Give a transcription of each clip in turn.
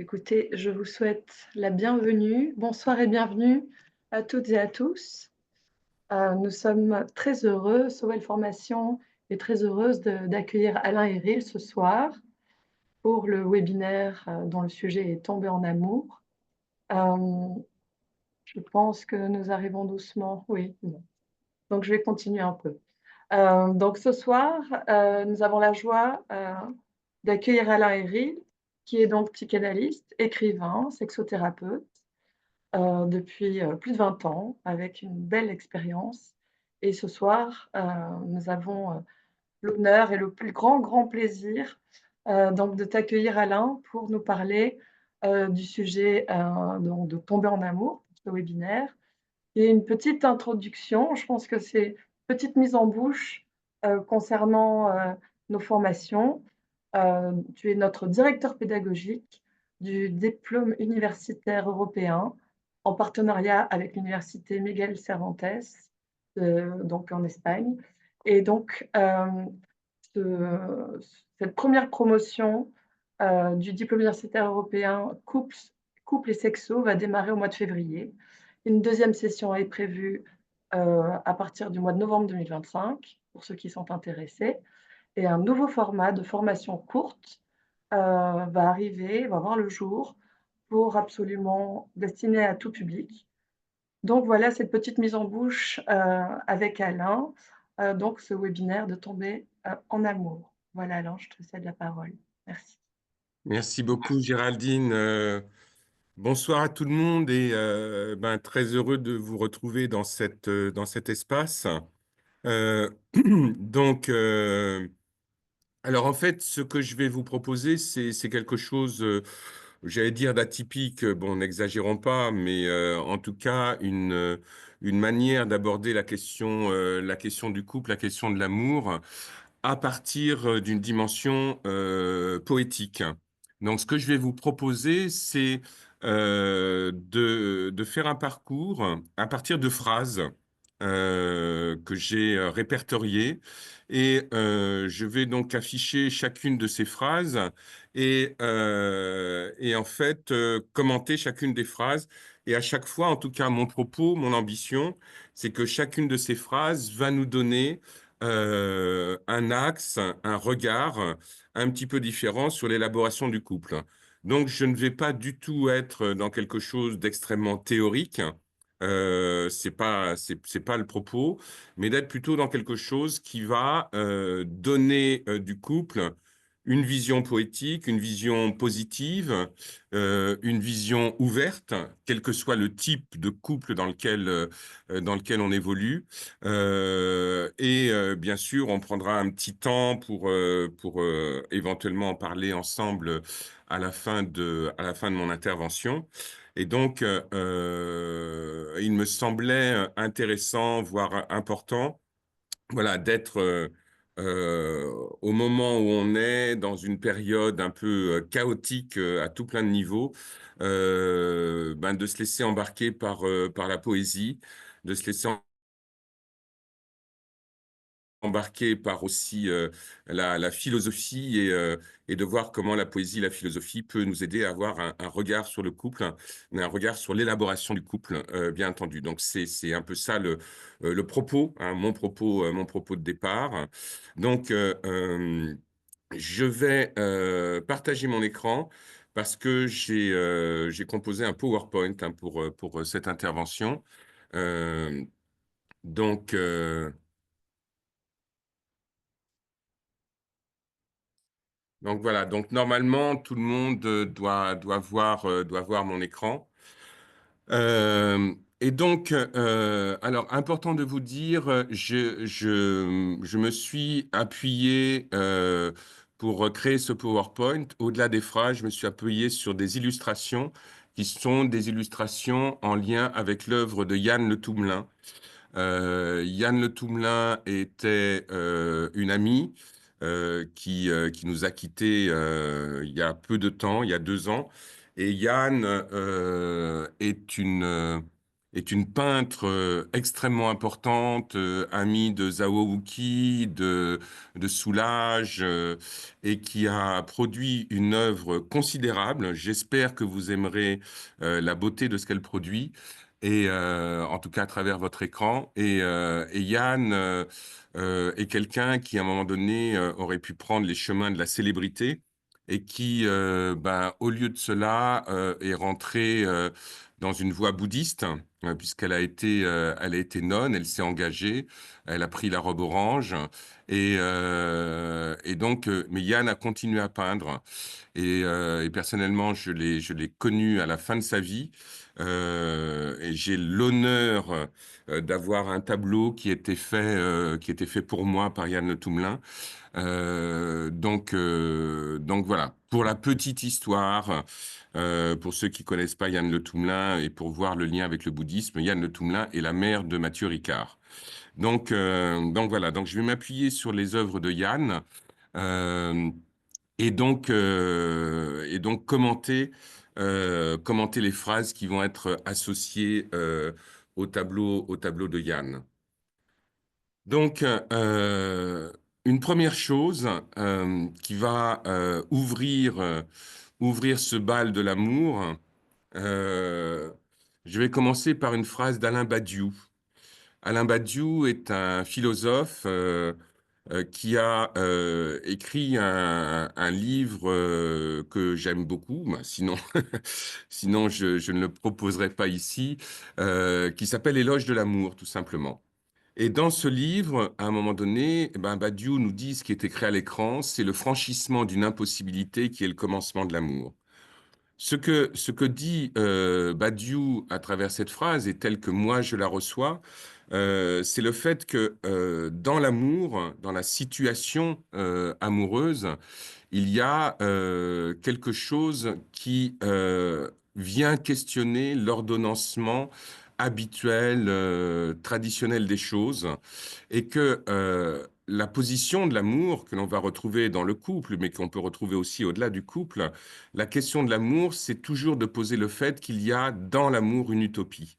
Écoutez, je vous souhaite la bienvenue. Bonsoir et bienvenue à toutes et à tous. Nous sommes très heureux, Sowell Formation est très heureuse d'accueillir Alain Héril ce soir pour le webinaire dont le sujet est Tomber en amour. Je pense que nous arrivons doucement. Oui, bon. Donc je vais continuer un peu. Donc ce soir, nous avons la joie d'accueillir Alain Héril, qui est donc psychanalyste, écrivain, sexothérapeute, depuis plus de 20 ans, avec une belle expérience. Et ce soir, nous avons l'honneur et le plus grand plaisir donc de t'accueillir, Alain, pour nous parler du sujet donc de tomber en amour, ce webinaire. Et une petite introduction, je pense que c'est une petite mise en bouche concernant nos formations. Tu es notre directeur pédagogique du diplôme universitaire européen en partenariat avec l'université Miguel Cervantes, donc en Espagne. Et donc, ce cette première promotion du diplôme universitaire européen couple et sexo va démarrer au mois de février. Une deuxième session est prévue à partir du mois de novembre 2025, pour ceux qui sont intéressés. Et un nouveau format de formation courte va arriver, va voir le jour, pour absolument destiné à tout public. Donc voilà cette petite mise en bouche avec Alain, donc ce webinaire de tomber en amour. Voilà Alain, je te cède la parole. Merci. Merci beaucoup, Géraldine. Bonsoir à tout le monde et très heureux de vous retrouver dans cet espace. Euh, donc, alors en fait, ce que je vais vous proposer, c'est quelque chose, j'allais dire d'atypique. Bon, n'exagérons pas, mais en tout cas, une manière d'aborder la question du couple, la question de l'amour à partir d'une dimension poétique. Donc, ce que je vais vous proposer, c'est de faire un parcours à partir de phrases que j'ai répertoriées et je vais donc afficher chacune de ces phrases et en fait commenter chacune des phrases. Et à chaque fois, en tout cas, mon propos, mon ambition, c'est que chacune de ces phrases va nous donner un axe, un regard un petit peu différent sur l'élaboration du couple. Donc, je ne vais pas du tout être dans quelque chose d'extrêmement théorique. C'est pas le propos, mais d'être plutôt dans quelque chose qui va donner du couple une vision poétique, une vision positive, une vision ouverte, quel que soit le type de couple dans lequel on évolue. Bien sûr, on prendra un petit temps pour éventuellement en parler ensemble à la fin de mon intervention. Et donc, il me semblait intéressant, voire important, voilà, d'être au moment où on est dans une période un peu chaotique à tout plein de niveaux, de se laisser embarquer par la poésie, de se laisser embarqué par aussi la philosophie et de voir comment la poésie, la philosophie peut nous aider à avoir un regard sur le couple, un regard sur l'élaboration du couple, bien entendu. Donc c'est un peu ça le propos, hein, mon propos de départ. Donc je vais partager mon écran parce que j'ai composé un PowerPoint hein, pour cette intervention. Euh, donc Donc voilà, donc normalement tout le monde doit voir mon écran. Et donc, alors important de vous dire, je me suis appuyé pour créer ce PowerPoint. Au-delà des phrases, je me suis appuyé sur des illustrations qui sont des illustrations en lien avec l'œuvre de Yann Le Toumelin. Yann Le Toumelin était une amie qui nous a quittés il y a peu de temps, il y a 2 ans. Et Yann est est une peintre extrêmement importante, amie de Zhao Wuqi, de Soulages, et qui a produit une œuvre considérable. J'espère que vous aimerez la beauté de ce qu'elle produit, et en tout cas à travers votre écran. Et Yann est quelqu'un qui, à un moment donné, aurait pu prendre les chemins de la célébrité et qui, au lieu de cela, est rentré dans une voie bouddhiste, elle a été nonne, elle s'est engagée, elle a pris la robe orange, et donc, mais Yann a continué à peindre, et personnellement, je l'ai connu à la fin de sa vie, et j'ai l'honneur d'avoir un tableau qui était fait pour moi par Yann Le Toumelin. Donc voilà, pour la petite histoire, pour ceux qui connaissent pas Yann Le Toumelin et pour voir le lien avec le bouddhisme, Yann Le Toumelin est la mère de Mathieu Ricard. Donc voilà, donc je vais m'appuyer sur les œuvres de Yann euh, et donc commenter les phrases qui vont être associées au tableau de Yann. Donc, une première chose qui va ouvrir ce bal de l'amour, euh, je vais commencer par une phrase d'Alain Badiou. Alain Badiou est un philosophe qui a écrit un livre que j'aime beaucoup, ben, sinon, sinon je ne le proposerai pas ici, qui s'appelle Éloge de l'amour, tout simplement. Et dans ce livre, à un moment donné, eh ben, Badiou nous dit ce qui est écrit à l'écran, c'est le franchissement d'une impossibilité qui est le commencement de l'amour. Ce que dit Badiou à travers cette phrase, et telle que moi je la reçois, c'est le fait que dans l'amour, dans la situation amoureuse, il y a quelque chose qui vient questionner l'ordonnancement habituel, traditionnel des choses, et que la position de l'amour que l'on va retrouver dans le couple, mais qu'on peut retrouver aussi au-delà du couple, la question de l'amour, c'est toujours de poser le fait qu'il y a dans l'amour une utopie.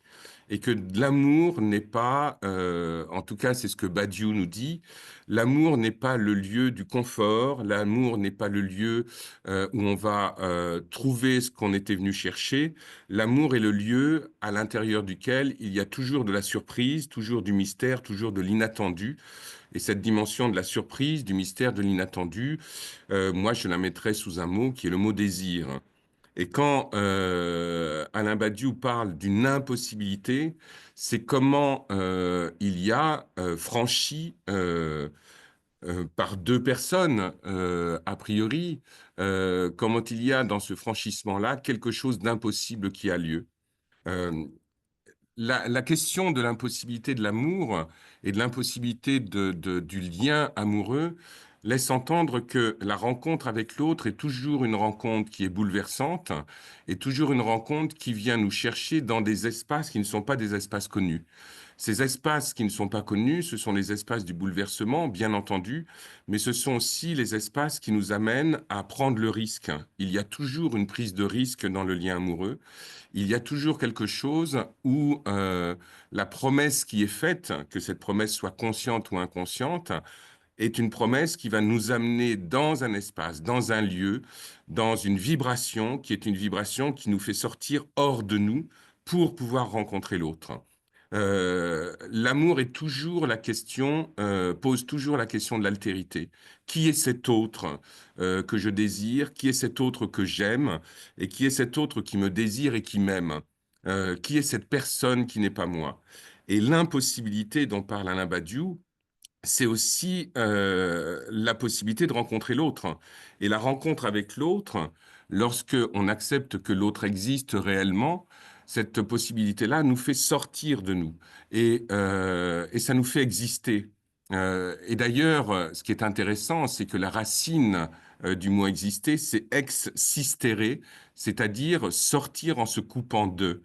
Et que l'amour n'est pas, en tout cas c'est ce que Badiou nous dit, l'amour n'est pas le lieu du confort, l'amour n'est pas le lieu où on va trouver ce qu'on était venu chercher. L'amour est le lieu à l'intérieur duquel il y a toujours de la surprise, toujours du mystère, toujours de l'inattendu. Et cette dimension de la surprise, du mystère, de l'inattendu, moi je la mettrais sous un mot qui est le mot désir. Et quand Alain Badiou parle d'une impossibilité, c'est comment il y a franchi par deux personnes, a priori, comment il y a dans ce franchissement-là quelque chose d'impossible qui a lieu. Euh, la question de l'impossibilité de l'amour et de l'impossibilité du lien amoureux laisse entendre que la rencontre avec l'autre est toujours une rencontre qui est bouleversante et toujours une rencontre qui vient nous chercher dans des espaces qui ne sont pas des espaces connus. Ces espaces qui ne sont pas connus, ce sont les espaces du bouleversement, bien entendu, mais ce sont aussi les espaces qui nous amènent à prendre le risque. Il y a toujours une prise de risque dans le lien amoureux. Il y a toujours quelque chose où la promesse qui est faite, que cette promesse soit consciente ou inconsciente, est une promesse qui va nous amener dans un espace, dans un lieu, dans une vibration qui est une vibration qui nous fait sortir hors de nous pour pouvoir rencontrer l'autre. L'amour est toujours la question, pose toujours la question de l'altérité. Qui est cet autre que je désire? Qui est cet autre que j'aime? Et qui est cet autre qui me désire et qui m'aime? Qui est cette personne qui n'est pas moi? Et l'impossibilité dont parle Alain Badiou, c'est aussi la possibilité de rencontrer l'autre. Et la rencontre avec l'autre, lorsque on accepte que l'autre existe réellement, cette possibilité-là nous fait sortir de nous et ça nous fait exister. Et d'ailleurs, ce qui est intéressant, c'est que la racine du mot exister, c'est ex sistere, c'est-à-dire sortir en se coupant d'eux.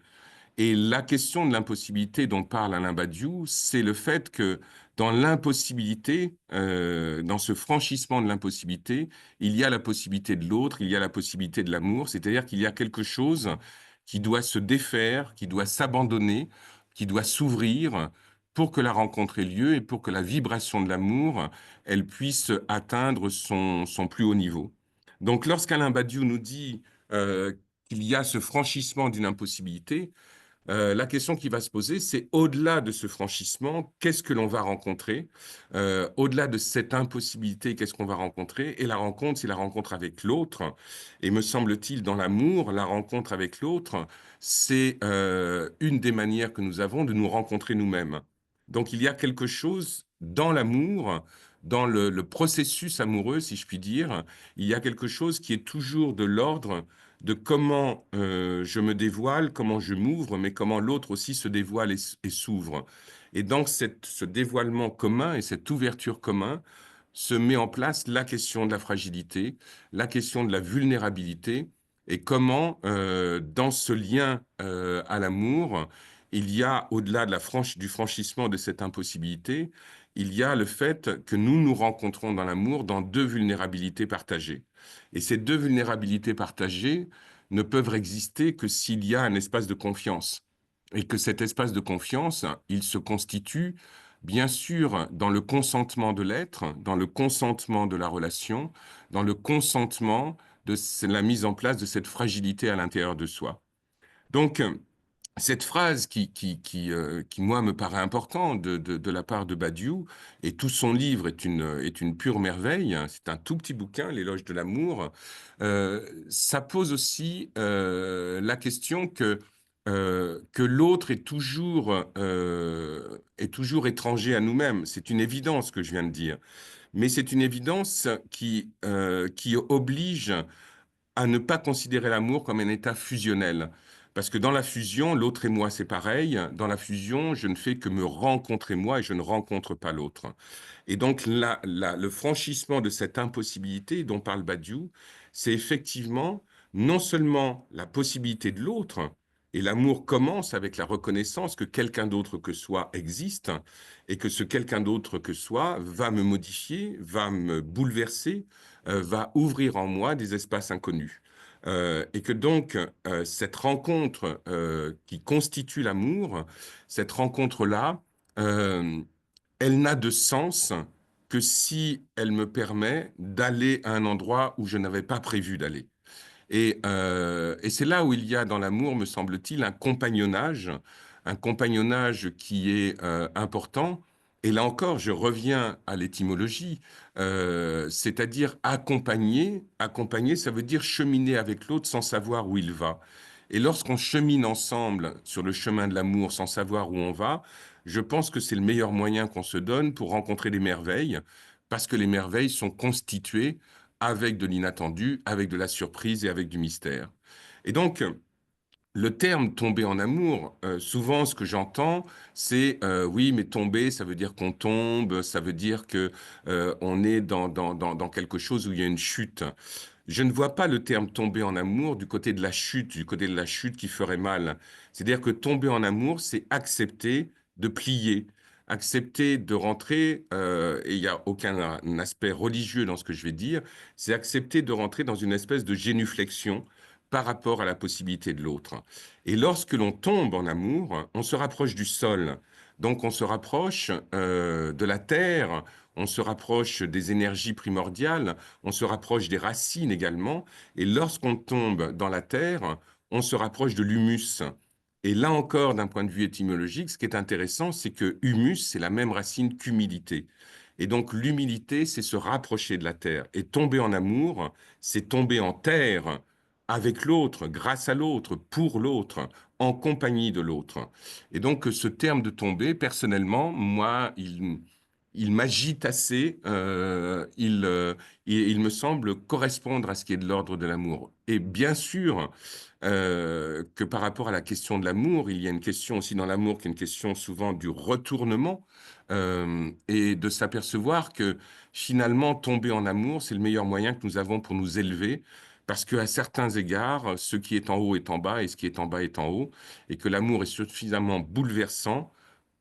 Et la question de l'impossibilité dont parle Alain Badiou, c'est le fait que dans l'impossibilité, dans ce franchissement de l'impossibilité, il y a la possibilité de l'autre, il y a la possibilité de l'amour, c'est-à-dire qu'il y a quelque chose qui doit se défaire, qui doit s'abandonner qui doit s'ouvrir pour que la rencontre ait lieu et pour que la vibration de l'amour, elle puisse atteindre son plus haut niveau. Donc, lorsqu'Alain Badiou nous dit qu'il y a ce franchissement d'une impossibilité, la question qui va se poser, c'est au-delà de ce franchissement, qu'est-ce que l'on va rencontrer? Au-delà de cette impossibilité, qu'est-ce qu'on va rencontrer? Et la rencontre, c'est la rencontre avec l'autre. Et me semble-t-il, dans l'amour, la rencontre avec l'autre, c'est une des manières que nous avons de nous rencontrer nous-mêmes. Donc il y a quelque chose dans l'amour, dans le processus amoureux, si je puis dire, il y a quelque chose qui est toujours de l'ordre de comment je me dévoile, comment je m'ouvre, mais comment l'autre aussi se dévoile et s'ouvre. Et dans ce dévoilement commun et cette ouverture commune se met en place la question de la fragilité, la question de la vulnérabilité, et comment dans ce lien à l'amour, il y a, au-delà de du franchissement de cette impossibilité, il y a le fait que nous nous rencontrons dans l'amour dans deux vulnérabilités partagées. Et ces deux vulnérabilités partagées ne peuvent exister que s'il y a un espace de confiance. Et que cet espace de confiance, il se constitue bien sûr dans le consentement de l'être, dans le consentement de la relation, dans le consentement de la mise en place de cette fragilité à l'intérieur de soi. Donc, cette phrase qui, moi, me paraît importante de la part de Badiou, et tout son livre est une pure merveille, hein, c'est un tout petit bouquin, L'éloge de l'amour, ça pose aussi la question que l'autre est toujours étranger à nous-mêmes. C'est une évidence que je viens de dire, mais c'est une évidence qui oblige à ne pas considérer l'amour comme un état fusionnel. Parce que dans la fusion, l'autre et moi, c'est pareil. Dans la fusion, je ne fais que me rencontrer moi et je ne rencontre pas l'autre. Et donc, le franchissement de cette impossibilité dont parle Badiou, c'est effectivement non seulement la possibilité de l'autre, et l'amour commence avec la reconnaissance que quelqu'un d'autre que soi existe, et que ce quelqu'un d'autre que soi va me modifier, va me bouleverser, va ouvrir en moi des espaces inconnus. Et que donc, cette rencontre qui constitue l'amour, cette rencontre-là, euh, elle n'a de sens que si elle me permet d'aller à un endroit où je n'avais pas prévu d'aller. Et c'est là où il y a dans l'amour, me semble-t-il, un compagnonnage qui est important. Et là encore, je reviens à l'étymologie, c'est-à-dire accompagner. Accompagner, ça veut dire cheminer avec l'autre sans savoir où il va. Et lorsqu'on chemine ensemble sur le chemin de l'amour sans savoir où on va, je pense que c'est le meilleur moyen qu'on se donne pour rencontrer des merveilles, parce que les merveilles sont constituées avec de l'inattendu, avec de la surprise et avec du mystère. Et donc, le terme tomber en amour, souvent ce que j'entends, c'est oui, mais tomber, ça veut dire qu'on tombe, ça veut dire que on est dans quelque chose où il y a une chute. Je ne vois pas le terme tomber en amour du côté de la chute, du côté de la chute qui ferait mal. C'est-à-dire que tomber en amour, c'est accepter de plier, accepter de rentrer, et il n'y a aucun aspect religieux dans ce que je vais dire, c'est accepter de rentrer dans une espèce de génuflexion par rapport à la possibilité de l'autre. Et lorsque l'on tombe en amour, on se rapproche du sol. Donc on se rapproche de la terre, on se rapproche des énergies primordiales, on se rapproche des racines également. Et lorsqu'on tombe dans la terre, on se rapproche de l'humus. Et là encore, d'un point de vue étymologique, ce qui est intéressant, c'est que humus, c'est la même racine qu'humilité. Et donc l'humilité, c'est se rapprocher de la terre. Et tomber en amour, c'est tomber en terre avec l'autre, grâce à l'autre, pour l'autre, en compagnie de l'autre. Et donc ce terme de tomber, personnellement, moi, il m'agite assez, il me semble correspondre à ce qui est de l'ordre de l'amour. Et bien sûr que par rapport à la question de l'amour, il y a une question aussi dans l'amour qui est une question souvent du retournement et de s'apercevoir que finalement tomber en amour, c'est le meilleur moyen que nous avons pour nous élever. Parce qu'à certains égards, ce qui est en haut est en bas et ce qui est en bas est en haut, et que l'amour est suffisamment bouleversant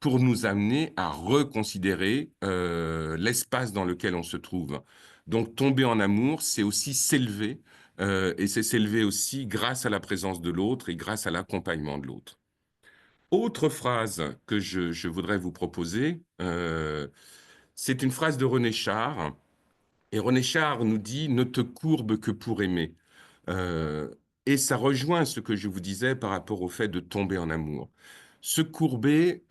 pour nous amener à reconsidérer l'espace dans lequel on se trouve. Donc tomber en amour, c'est aussi s'élever, et c'est s'élever aussi grâce à la présence de l'autre et grâce à l'accompagnement de l'autre. Autre phrase que je voudrais vous proposer, c'est une phrase de René Char. Et René Char nous dit: ne te courbe que pour aimer. Euh, et ça rejoint ce que je vous disais par rapport au fait de tomber en amour. Se courber,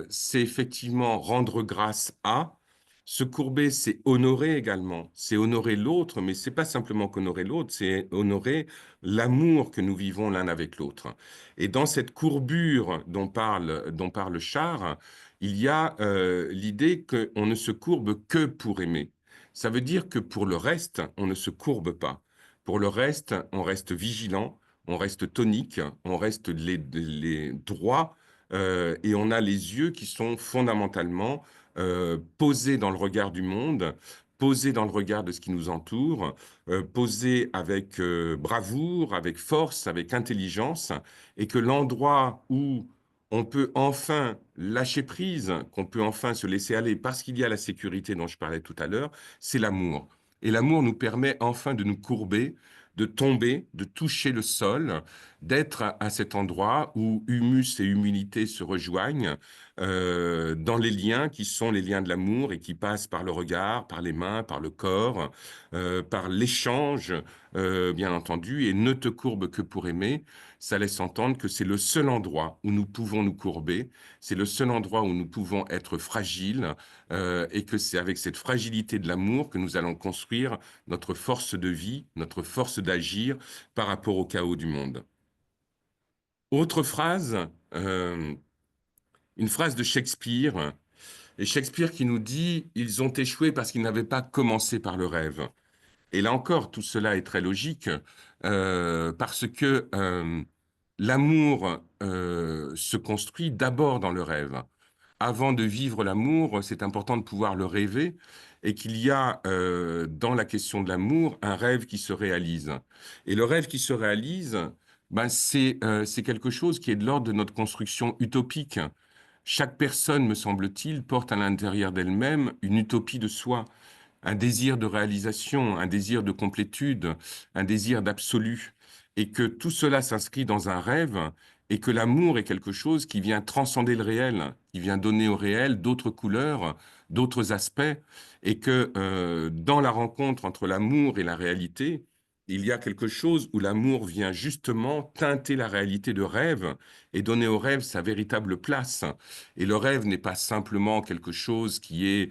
c'est effectivement rendre grâce à. Se courber, c'est honorer également. C'est honorer l'autre, mais c'est pas simplement qu'honorer l'autre, c'est honorer l'amour que nous vivons l'un avec l'autre. Et dans cette courbure dont parle Char, il y a l'idée qu'on ne se courbe que pour aimer. Ça veut dire que pour le reste, on ne se courbe pas. Pour le reste, on reste vigilant, on reste tonique, on reste les droits et on a les yeux qui sont fondamentalement posés dans le regard du monde, posés dans le regard de ce qui nous entoure, posés avec bravoure, avec force, avec intelligence, et que l'endroit où on peut enfin lâcher prise, qu'on peut enfin se laisser aller parce qu'il y a la sécurité dont je parlais tout à l'heure, c'est l'amour. Et l'amour nous permet enfin de nous courber, de tomber, de toucher le sol, d'être à cet endroit où humus et humilité se rejoignent dans les liens qui sont les liens de l'amour et qui passent par le regard, par les mains, par le corps, par l'échange, bien entendu. Et ne te courbe que pour aimer, ça laisse entendre que c'est le seul endroit où nous pouvons nous courber, c'est le seul endroit où nous pouvons être fragiles, et que c'est avec cette fragilité de l'amour que nous allons construire notre force de vie, notre force d'agir par rapport au chaos du monde. Autre phrase, euh, une phrase de Shakespeare, et Shakespeare qui nous dit: ils ont échoué parce qu'ils n'avaient pas commencé par le rêve. Et là encore, tout cela est très logique, parce que l'amour se construit d'abord dans le rêve. Avant de vivre l'amour, c'est important de pouvoir le rêver, et qu'il y a dans la question de l'amour un rêve qui se réalise. Et le rêve qui se réalise, ben c'est quelque chose qui est de l'ordre de notre construction utopique. Chaque personne, me semble-t-il, porte à l'intérieur d'elle-même une utopie de soi, un désir de réalisation, un désir de complétude, un désir d'absolu, et que tout cela s'inscrit dans un rêve, et que l'amour est quelque chose qui vient transcender le réel, qui vient donner au réel d'autres couleurs, d'autres aspects, et que dans la rencontre entre l'amour et la réalité, il y a quelque chose où l'amour vient justement teinter la réalité de rêve et donner au rêve sa véritable place. Et le rêve n'est pas simplement quelque chose qui est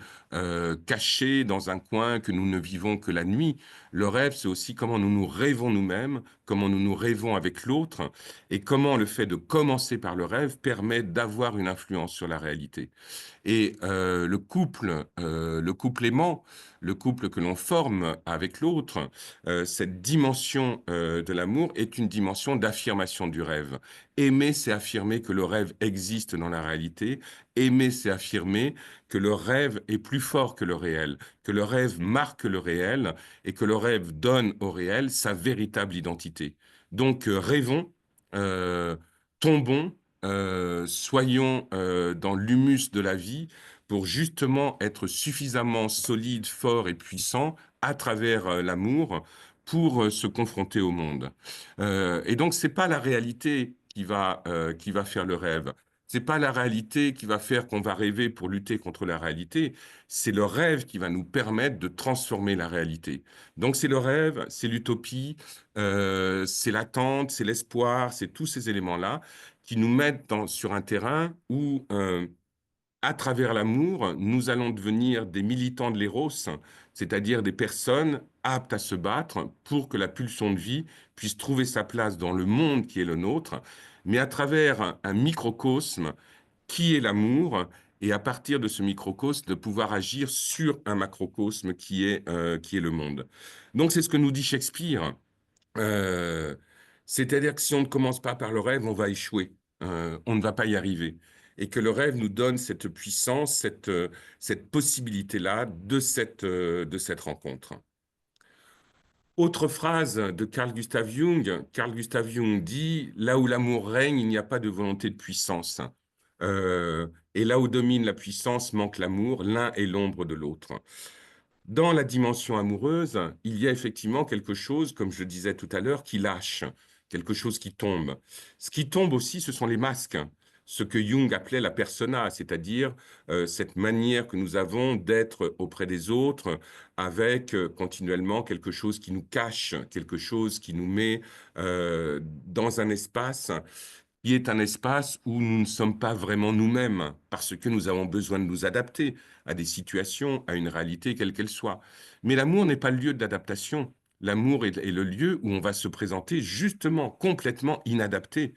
caché dans un coin, que nous ne vivons que la nuit. Le rêve, c'est aussi comment nous nous rêvons nous-mêmes, comment nous nous rêvons avec l'autre, et comment le fait de commencer par le rêve permet d'avoir une influence sur la réalité. Et le couple aimant, le couple que l'on forme avec l'autre, cette dimension de l'amour est une dimension d'affirmation du rêve. Aimer, c'est affirmer que le rêve existe dans la réalité. Aimer, c'est affirmer que le rêve est plus fort que le réel, que le rêve marque le réel et que le rêve donne au réel sa véritable identité. Donc, rêvons, euh, tombons, soyons dans l'humus de la vie pour justement être suffisamment solide, fort et puissant à travers l'amour pour se confronter au monde. Et donc, c'est pas la réalité qui va faire le rêve. C'est pas la réalité qui va faire qu'on va rêver pour lutter contre la réalité. C'est le rêve qui va nous permettre de transformer la réalité. Donc, c'est le rêve, c'est l'utopie, c'est l'attente, c'est l'espoir, c'est tous ces éléments-là qui nous mettent sur un terrain où, à travers l'amour, nous allons devenir des militants de l'éros, c'est-à-dire des personnes aptes à se battre pour que la pulsion de vie puisse trouver sa place dans le monde qui est le nôtre, mais à travers un microcosme qui est l'amour, et à partir de ce microcosme, de pouvoir agir sur un macrocosme qui est le monde. Donc c'est ce que nous dit Shakespeare. Euh, C'est-à-dire que si on ne commence pas par le rêve, on va échouer. On ne va pas y arriver. Et que le rêve nous donne cette puissance, cette possibilité-là de cette rencontre. Autre phrase de Carl Gustav Jung. Carl Gustav Jung dit: là où l'amour règne, il n'y a pas de volonté de puissance. Et là où domine la puissance, manque l'amour. L'un est l'ombre de l'autre. Dans la dimension amoureuse, il y a effectivement quelque chose, comme je disais tout à l'heure, qui lâche, quelque chose qui tombe. Ce qui tombe aussi, ce sont les masques. ce que Jung appelait la persona, c'est-à-dire cette manière que nous avons d'être auprès des autres avec continuellement quelque chose qui nous cache, quelque chose qui nous met dans un espace qui est un espace où nous ne sommes pas vraiment nous-mêmes, parce que nous avons besoin de nous adapter à des situations, à une réalité, quelle qu'elle soit. Mais l'amour n'est pas le lieu d'adaptation. L'amour est le lieu où on va se présenter justement complètement inadapté,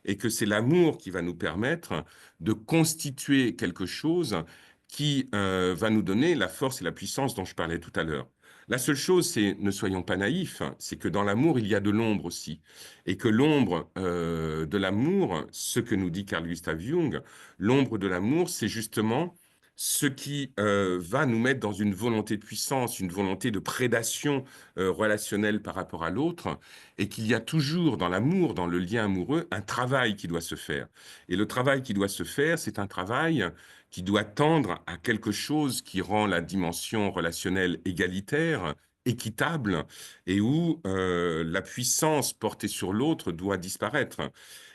et que c'est l'amour qui va nous permettre de constituer quelque chose qui va nous donner la force et la puissance dont je parlais tout à l'heure. La seule chose, c'est, ne soyons pas naïfs, c'est que dans l'amour, il y a de l'ombre aussi. Et que l'ombre de l'amour, ce que nous dit Carl Gustav Jung, l'ombre de l'amour, c'est justement ce qui va nous mettre dans une volonté de puissance, une volonté de prédation relationnelle par rapport à l'autre, et qu'il y a toujours dans l'amour, dans le lien amoureux, un travail qui doit se faire. Et le travail qui doit se faire, c'est un travail qui doit tendre à quelque chose qui rend la dimension relationnelle égalitaire, équitable, et où la puissance portée sur l'autre doit disparaître.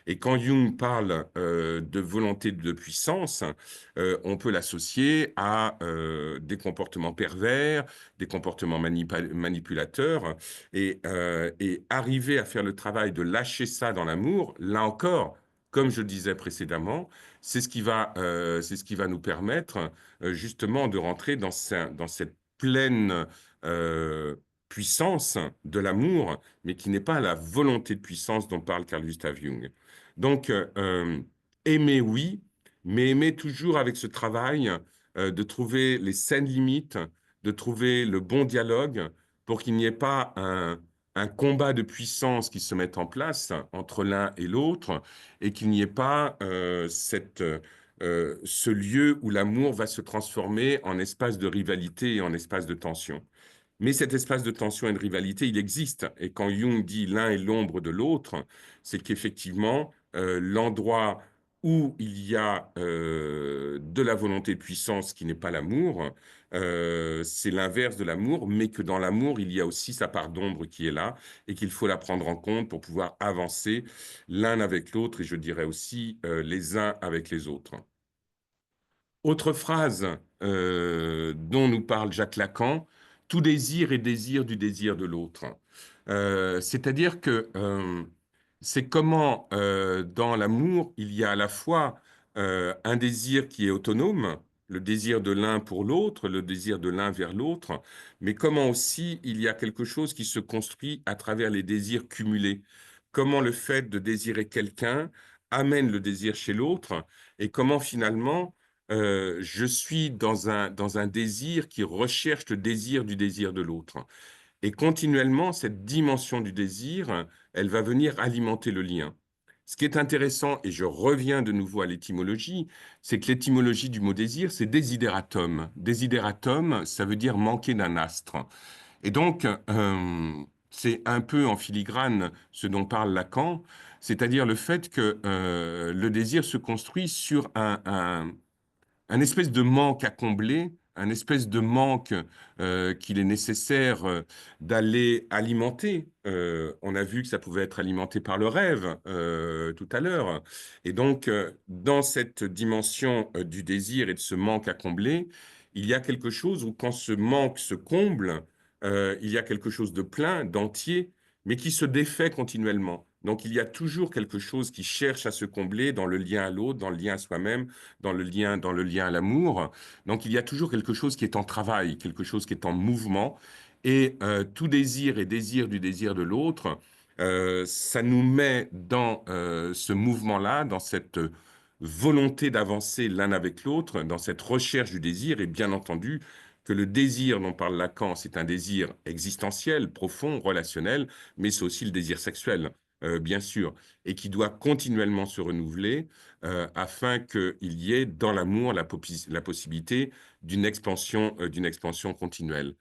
Et quand Jung parle de volonté de puissance, on peut l'associer à des comportements pervers, des comportements manipulateurs, et arriver à faire le travail de lâcher ça dans l'amour, là encore, comme je disais précédemment, c'est ce qui va nous permettre justement de rentrer dans cette pleine euh, puissance de l'amour, mais qui n'est pas la volonté de puissance dont parle Carl Gustav Jung. Donc, aimer, oui, mais aimer toujours avec ce travail de trouver les saines limites, de trouver le bon dialogue pour qu'il n'y ait pas un combat de puissance qui se mette en place entre l'un et l'autre et qu'il n'y ait pas ce lieu où l'amour va se transformer en espace de rivalité et en espace de tension. Mais cet espace de tension et de rivalité, il existe. Et quand Jung dit l'un est l'ombre de l'autre, c'est qu'effectivement, l'endroit où il y a de la volonté de puissance qui n'est pas l'amour, c'est l'inverse de l'amour, mais que dans l'amour, il y a aussi sa part d'ombre qui est là et qu'il faut la prendre en compte pour pouvoir avancer l'un avec l'autre et je dirais aussi les uns avec les autres. Autre phrase dont nous parle Jacques Lacan, tout désir est désir du désir de l'autre. C'est-à-dire que c'est comment dans l'amour, il y a à la fois un désir qui est autonome, le désir de l'un pour l'autre, le désir de l'un vers l'autre, mais comment aussi il y a quelque chose qui se construit à travers les désirs cumulés. Comment le fait de désirer quelqu'un amène le désir chez l'autre et comment finalement je suis dans un désir qui recherche le désir de l'autre. Et continuellement, cette dimension du désir, elle va venir alimenter le lien. Ce qui est intéressant, et je reviens de nouveau à l'étymologie, c'est que l'étymologie du mot désir, c'est desideratum. Desideratum, ça veut dire manquer d'un astre. Et donc, c'est un peu en filigrane ce dont parle Lacan, c'est-à-dire le fait que le désir se construit sur un espèce de manque à combler, un espèce de manque qu'il est nécessaire d'aller alimenter. On a vu que ça pouvait être alimenté par le rêve tout à l'heure. Et donc, dans cette dimension du désir et de ce manque à combler, il y a quelque chose où quand ce manque se comble, il y a quelque chose de plein, d'entier, mais qui se défait continuellement. Donc, il y a toujours quelque chose qui cherche à se combler dans le lien à l'autre, dans le lien à soi-même, dans le lien à l'amour. Donc il y a toujours quelque chose qui est en travail, quelque chose qui est en mouvement. Et tout désir et désir du désir de l'autre, ça nous met dans ce mouvement-là, dans cette volonté d'avancer l'un avec l'autre, dans cette recherche du désir. Et bien entendu, que le désir dont parle Lacan, c'est un désir existentiel, profond, relationnel, mais c'est aussi le désir sexuel, bien sûr, et qui doit continuellement se renouveler afin qu'il y ait dans l'amour la possibilité d'une expansion continuelle.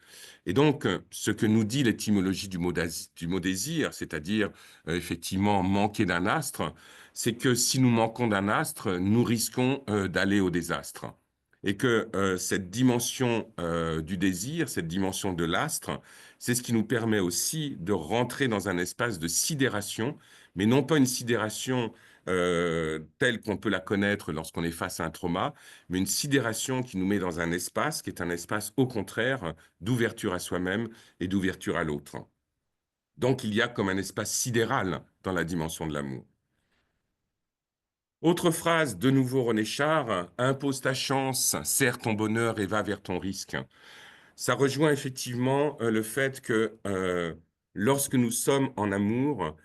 Et donc, ce que nous dit l'étymologie du mot désir, c'est-à-dire effectivement manquer d'un astre, c'est que si nous manquons d'un astre, nous risquons d'aller au désastre. Et que cette dimension du désir, cette dimension de l'astre, c'est ce qui nous permet aussi de rentrer dans un espace de sidération, mais non pas une sidération telle qu'on peut la connaître lorsqu'on est face à un trauma, mais une sidération qui nous met dans un espace qui est un espace, au contraire, d'ouverture à soi-même et d'ouverture à l'autre. Donc, il y a comme un espace sidéral dans la dimension de l'amour. Autre phrase, de nouveau René Char, impose ta chance, serre ton bonheur et va vers ton risque. Ça rejoint effectivement le fait que lorsque nous sommes en amour,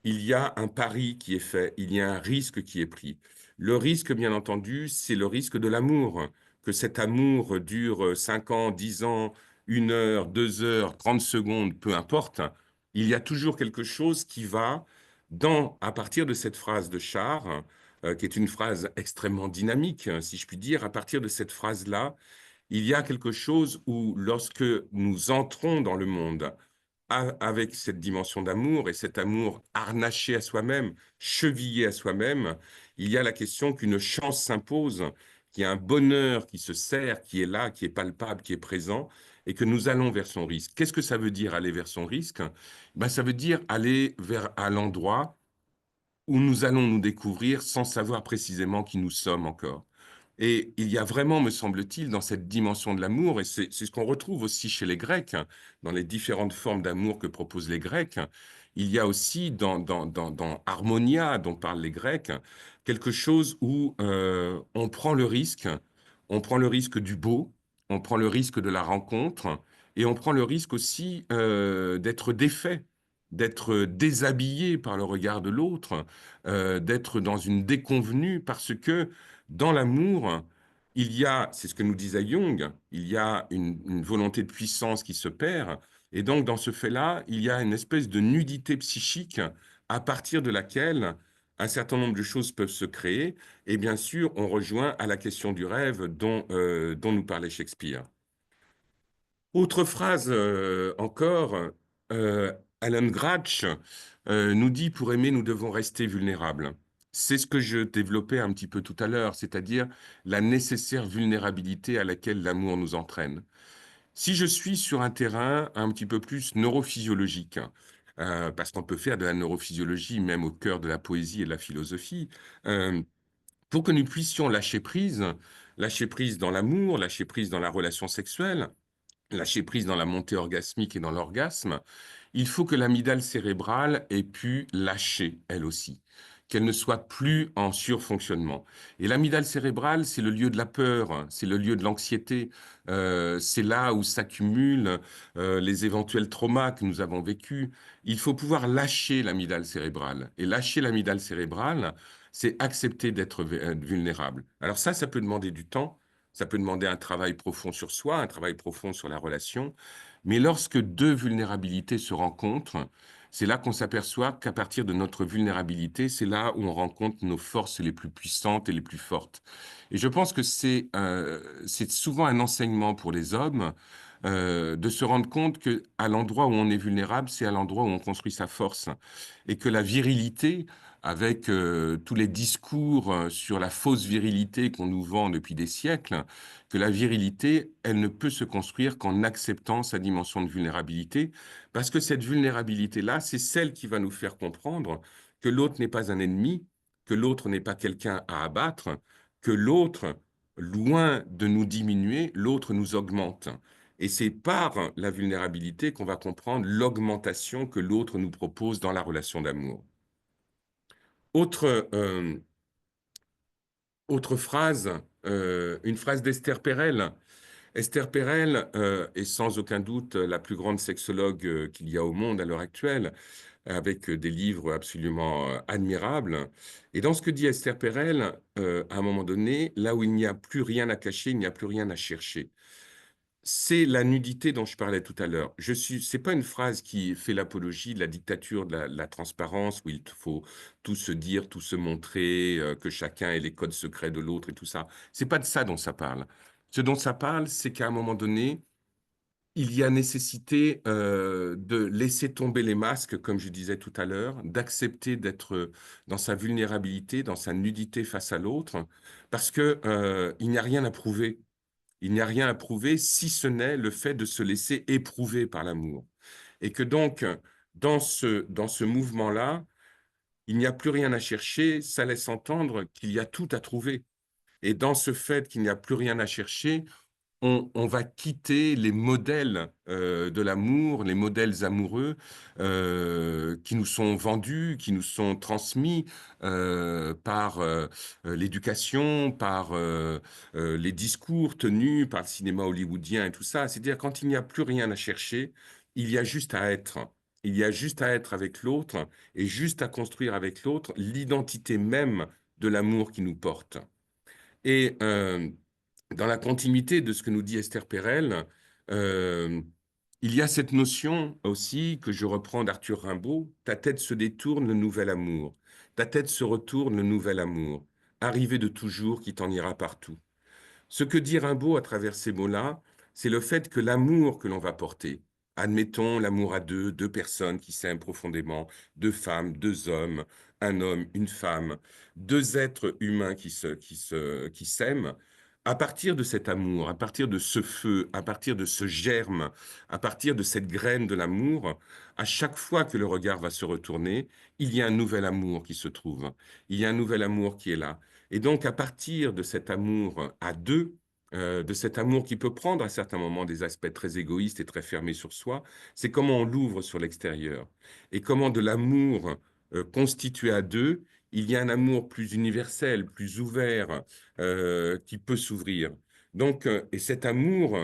il y a un pari qui est fait, il y a un risque qui est pris. Le risque, bien entendu, c'est le risque de l'amour. Que cet amour dure 5 ans, 10 ans, 1 heure, 2 heures, 30 secondes, peu importe. Il y a toujours quelque chose qui va, à partir de cette phrase de Char, qui est une phrase extrêmement dynamique, si je puis dire, à partir de cette phrase-là, il y a quelque chose où, lorsque nous entrons dans le monde, avec cette dimension d'amour et cet amour harnaché à soi-même, chevillé à soi-même, il y a la question qu'une chance s'impose, qu'il y a un bonheur qui se sert, qui est là, qui est palpable, qui est présent, et que nous allons vers son risque. Qu'est-ce que ça veut dire aller vers son risque? Ben, ça veut dire aller à l'endroit où nous allons nous découvrir sans savoir précisément qui nous sommes encore. Et il y a vraiment, me semble-t-il, dans cette dimension de l'amour, et c'est ce qu'on retrouve aussi chez les Grecs, hein, dans les différentes formes d'amour que proposent les Grecs, il y a aussi dans Harmonia, dont parlent les Grecs, quelque chose où on prend le risque du beau, on prend le risque de la rencontre, et on prend le risque aussi d'être défait, d'être déshabillé par le regard de l'autre, d'être dans une déconvenue parce que dans l'amour, il y a, c'est ce que nous disait Jung, il y a une volonté de puissance qui se perd, et donc dans ce fait-là, il y a une espèce de nudité psychique à partir de laquelle un certain nombre de choses peuvent se créer, et bien sûr, on rejoint à la question du rêve dont nous parlait Shakespeare. Autre phrase encore, euh, Alan Gratch nous dit, pour aimer, nous devons rester vulnérables. C'est ce que je développais un petit peu tout à l'heure, c'est-à-dire la nécessaire vulnérabilité à laquelle l'amour nous entraîne. Si je suis sur un terrain un petit peu plus neurophysiologique, parce qu'on peut faire de la neurophysiologie même au cœur de la poésie et de la philosophie, euh, pour que nous puissions lâcher prise dans l'amour, lâcher prise dans la relation sexuelle, lâcher prise dans la montée orgasmique et dans l'orgasme, il faut que l'amygdale cérébrale ait pu lâcher, elle aussi, qu'elle ne soit plus en surfonctionnement. Et l'amygdale cérébrale, c'est le lieu de la peur, c'est le lieu de l'anxiété, c'est là où s'accumulent les éventuels traumas que nous avons vécus. Il faut pouvoir lâcher l'amygdale cérébrale. Et lâcher l'amygdale cérébrale, c'est accepter d'être vulnérable. Alors ça peut demander du temps, ça peut demander un travail profond sur soi, un travail profond sur la relation, mais lorsque deux vulnérabilités se rencontrent, c'est là qu'on s'aperçoit qu'à partir de notre vulnérabilité, c'est là où on rencontre nos forces les plus puissantes et les plus fortes. Et je pense que c'est souvent un enseignement pour les hommes de se rendre compte que à l'endroit où on est vulnérable, c'est à l'endroit où on construit sa force. Et que la virilité, avec tous les discours sur la fausse virilité qu'on nous vend depuis des siècles, que la virilité, elle ne peut se construire qu'en acceptant sa dimension de vulnérabilité, parce que cette vulnérabilité-là, c'est celle qui va nous faire comprendre que l'autre n'est pas un ennemi, que l'autre n'est pas quelqu'un à abattre, que l'autre, loin de nous diminuer, l'autre nous augmente. Et c'est par la vulnérabilité qu'on va comprendre l'augmentation que l'autre nous propose dans la relation d'amour. Autre, autre phrase, une phrase d'Esther Perel. Esther Perel est sans aucun doute la plus grande sexologue qu'il y a au monde à l'heure actuelle, avec des livres absolument admirables. Et dans ce que dit Esther Perel, à un moment donné, là où il n'y a plus rien à cacher, il n'y a plus rien à chercher. C'est la nudité dont je parlais tout à l'heure. C'est pas une phrase qui fait l'apologie de la dictature de la transparence, où il faut tout se dire, tout se montrer, que chacun ait les codes secrets de l'autre et tout ça. C'est pas de ça dont ça parle. Ce dont ça parle, c'est qu'à un moment donné, il y a nécessité de laisser tomber les masques, comme je disais tout à l'heure, d'accepter d'être dans sa vulnérabilité, dans sa nudité face à l'autre, parce que il n'y a rien à prouver. Il n'y a rien à prouver si ce n'est le fait de se laisser éprouver par l'amour. Et que donc, dans ce mouvement-là, il n'y a plus rien à chercher, ça laisse entendre qu'il y a tout à trouver. Et dans ce fait qu'il n'y a plus rien à chercher, on va quitter les modèles de l'amour, les modèles amoureux qui nous sont vendus, qui nous sont transmis par l'éducation, par les discours tenus par le cinéma hollywoodien et tout ça. C'est-à-dire quand il n'y a plus rien à chercher, il y a juste à être. Il y a juste à être avec l'autre et juste à construire avec l'autre l'identité même de l'amour qui nous porte. Et dans la continuité de ce que nous dit Esther Perel, euh, il y a cette notion aussi que je reprends d'Arthur Rimbaud, ta tête se détourne, le nouvel amour. Ta tête se retourne, le nouvel amour. Arrivé de toujours qui t'en ira partout. Ce que dit Rimbaud à travers ces mots-là, c'est le fait que l'amour que l'on va porter, admettons l'amour à deux, deux personnes qui s'aiment profondément, deux femmes, deux hommes, un homme, une femme, deux êtres humains qui s'aiment, à partir de cet amour, à partir de ce feu, à partir de ce germe, à partir de cette graine de l'amour, à chaque fois que le regard va se retourner, il y a un nouvel amour qui se trouve. Il y a un nouvel amour qui est là. Et donc, à partir de cet amour à deux, de cet amour qui peut prendre à certains moments des aspects très égoïstes et très fermés sur soi, c'est comment on l'ouvre sur l'extérieur. Et comment de l'amour constitué à deux, il y a un amour plus universel, plus ouvert, qui peut s'ouvrir. Donc, et cet amour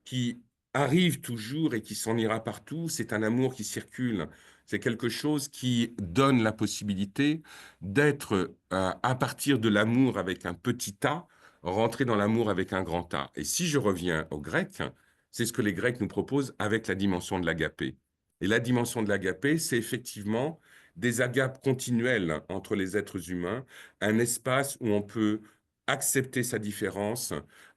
qui arrive toujours et qui s'en ira partout, c'est un amour qui circule. C'est quelque chose qui donne la possibilité d'être à partir de l'amour avec un petit a, rentrer dans l'amour avec un grand A. Et si je reviens aux Grecs, c'est ce que les Grecs nous proposent avec la dimension de l'agapé. Et la dimension de l'agapé, c'est effectivement des agapes continuelles entre les êtres humains, un espace où on peut accepter sa différence,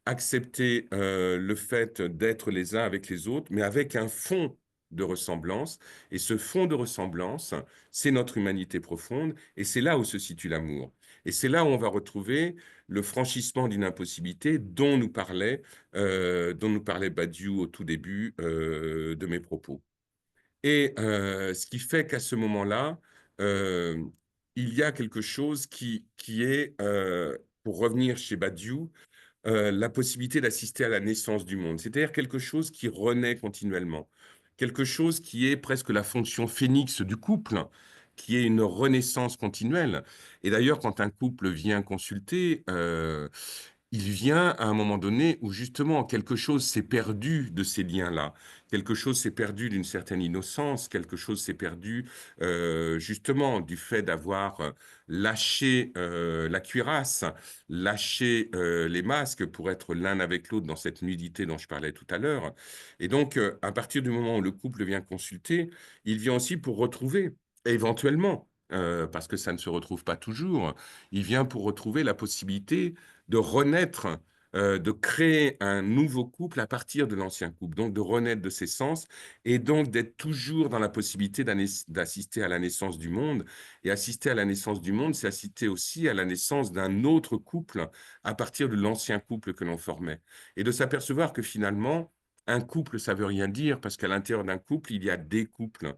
accepter le fait d'être les uns avec les autres, mais avec un fond de ressemblance. Et ce fond de ressemblance, c'est notre humanité profonde, et c'est là où se situe l'amour. Et c'est là où on va retrouver le franchissement d'une impossibilité dont nous parlait Badiou au tout début de mes propos. Et ce qui fait qu'à ce moment-là, euh, il y a quelque chose qui est, pour revenir chez Badiou, la possibilité d'assister à la naissance du monde, c'est-à-dire quelque chose qui renaît continuellement, quelque chose qui est presque la fonction phénix du couple, qui est une renaissance continuelle. Et d'ailleurs, quand un couple vient consulter, il vient à un moment donné où justement quelque chose s'est perdu de ces liens-là, quelque chose s'est perdu d'une certaine innocence, quelque chose s'est perdu justement du fait d'avoir lâché la cuirasse, lâché les masques pour être l'un avec l'autre dans cette nudité dont je parlais tout à l'heure. Et donc, à partir du moment où le couple vient consulter, il vient aussi pour retrouver, éventuellement, parce que ça ne se retrouve pas toujours, il vient pour retrouver la possibilité de renaître, de créer un nouveau couple à partir de l'ancien couple, donc de renaître de ses sens et donc d'être toujours dans la possibilité d'assister à la naissance du monde. Et assister à la naissance du monde, c'est assister aussi à la naissance d'un autre couple à partir de l'ancien couple que l'on formait. Et de s'apercevoir que finalement, un couple, ça veut rien dire parce qu'à l'intérieur d'un couple, il y a des couples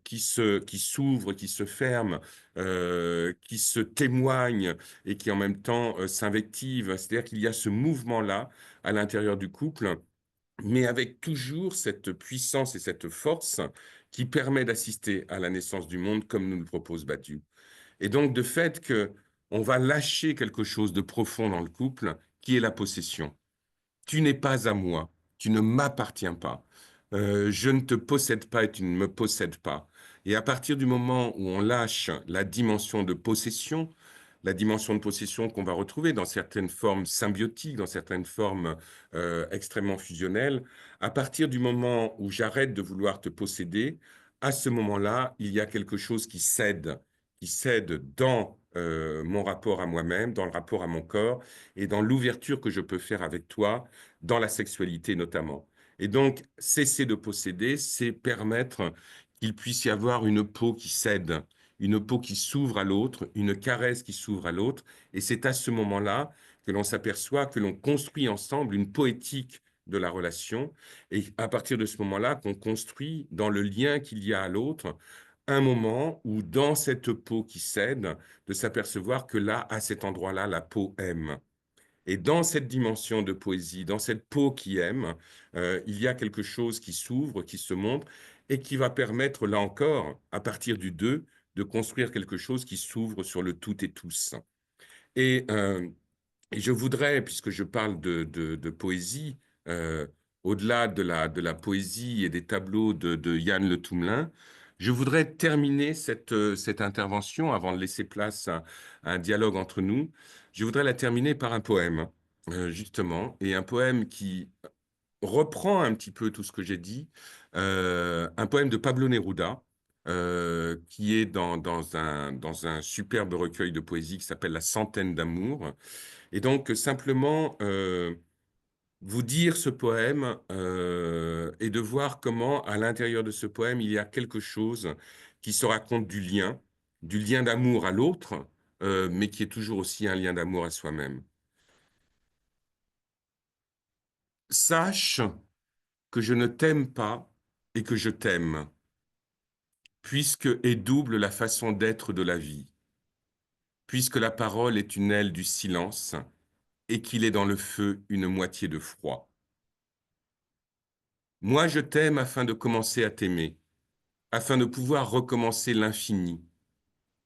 qui s'ouvrent, qui se ferment, qui se témoignent et qui en même temps s'invectivent. C'est-à-dire qu'il y a ce mouvement-là à l'intérieur du couple, mais avec toujours cette puissance et cette force qui permet d'assister à la naissance du monde comme nous le propose Badiou. Et donc, de fait que on va lâcher quelque chose de profond dans le couple, qui est la possession. Tu n'es pas à moi, tu ne m'appartiens pas. Je ne te possède pas et tu ne me possèdes pas. Et à partir du moment où on lâche la dimension de possession, la dimension de possession qu'on va retrouver dans certaines formes symbiotiques, dans certaines formes extrêmement fusionnelles, à partir du moment où j'arrête de vouloir te posséder, à ce moment-là, il y a quelque chose qui cède dans mon rapport à moi-même, dans le rapport à mon corps et dans l'ouverture que je peux faire avec toi, dans la sexualité notamment. Et donc, cesser de posséder, c'est permettre qu'il puisse y avoir une peau qui cède, une peau qui s'ouvre à l'autre, une caresse qui s'ouvre à l'autre. Et c'est à ce moment-là que l'on s'aperçoit que l'on construit ensemble une poétique de la relation. Et à partir de ce moment-là, qu'on construit dans le lien qu'il y a à l'autre, un moment où dans cette peau qui cède, de s'apercevoir que là, à cet endroit-là, la peau aime. Et dans cette dimension de poésie, dans cette peau qui aime, il y a quelque chose qui s'ouvre, qui se montre, et qui va permettre, là encore, à partir du deux, de construire quelque chose qui s'ouvre sur le tout et tous. Et, euh, et je voudrais, puisque je parle de poésie, euh, au-delà de la poésie et des tableaux de Yann Le Toumelin, je voudrais terminer cette intervention, avant de laisser place à un dialogue entre nous, je voudrais la terminer par un poème, justement, et un poème qui reprend un petit peu tout ce que j'ai dit, un poème de Pablo Neruda, qui est dans un superbe recueil de poésie qui s'appelle La Centaine d'amour. Et donc, simplement, vous dire ce poème et de voir comment, à l'intérieur de ce poème, il y a quelque chose qui se raconte du lien d'amour à l'autre, mais qui est toujours aussi un lien d'amour à soi-même. Sache que je ne t'aime pas et que je t'aime, puisque est double la façon d'être de la vie, puisque la parole est une aile du silence et qu'il est dans le feu une moitié de froid. Moi, je t'aime afin de commencer à t'aimer, afin de pouvoir recommencer l'infini.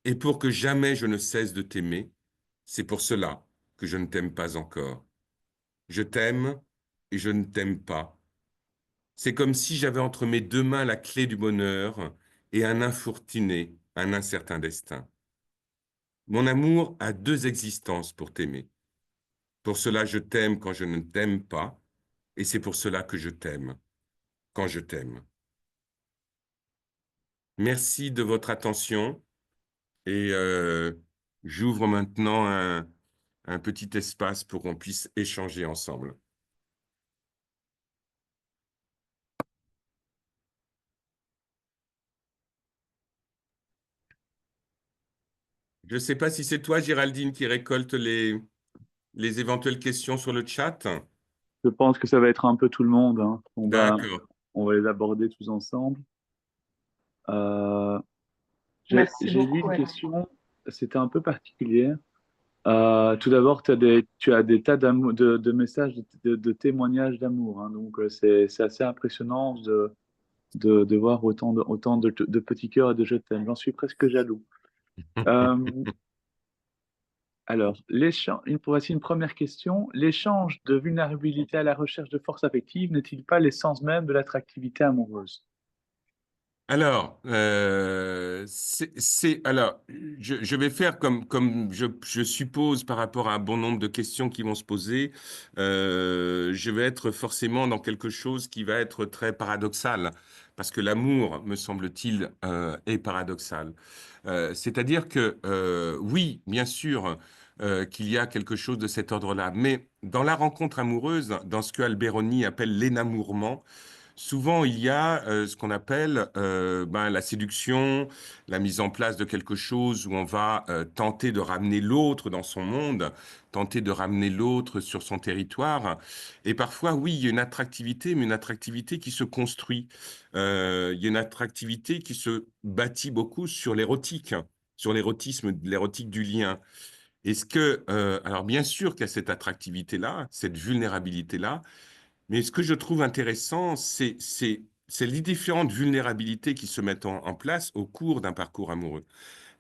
Et pour que jamais je ne cesse de t'aimer, c'est pour cela que je ne t'aime pas encore. Je t'aime et je ne t'aime pas. C'est comme si j'avais entre mes deux mains la clé du bonheur et un infortuné, un incertain destin. Mon amour a deux existences pour t'aimer. Pour cela, je t'aime quand je ne t'aime pas, et c'est pour cela que je t'aime quand je t'aime. Merci de votre attention. Et j'ouvre maintenant un petit espace pour qu'on puisse échanger ensemble. Je ne sais pas si c'est toi, Géraldine, qui récolte les éventuelles questions sur le chat. Je pense que ça va être un peu tout le monde, hein. D'accord. On va les aborder tous ensemble. Euh, Merci j'ai lu beaucoup, une Anne. question, c'était un peu particulier. Tout d'abord, tu as des tas de messages, de témoignages d'amour, hein. Donc, c'est assez impressionnant de voir autant de petits cœurs et de je t'aime. J'en suis presque jaloux. Euh, alors, voici une première question. L'échange de vulnérabilité à la recherche de force affective n'est-il pas l'essence même de l'attractivité amoureuse? Alors, alors, je vais faire comme je suppose par rapport à un bon nombre de questions qui vont se poser, je vais être forcément dans quelque chose qui va être très paradoxal, parce que l'amour, me semble-t-il, est paradoxal. C'est-à-dire que, oui, bien sûr, qu'il y a quelque chose de cet ordre-là, mais dans la rencontre amoureuse, dans ce que Alberoni appelle l'énamourement, souvent, il y a ce qu'on appelle la séduction, la mise en place de quelque chose où on va tenter de ramener l'autre dans son monde, tenter de ramener l'autre sur son territoire. Et parfois, oui, il y a une attractivité, mais une attractivité qui se construit. Il y a une attractivité qui se bâtit beaucoup sur l'érotique, sur l'érotisme, l'érotique du lien. Alors bien sûr qu'il y a cette attractivité-là, cette vulnérabilité-là, mais ce que je trouve intéressant, c'est les différentes vulnérabilités qui se mettent en place au cours d'un parcours amoureux.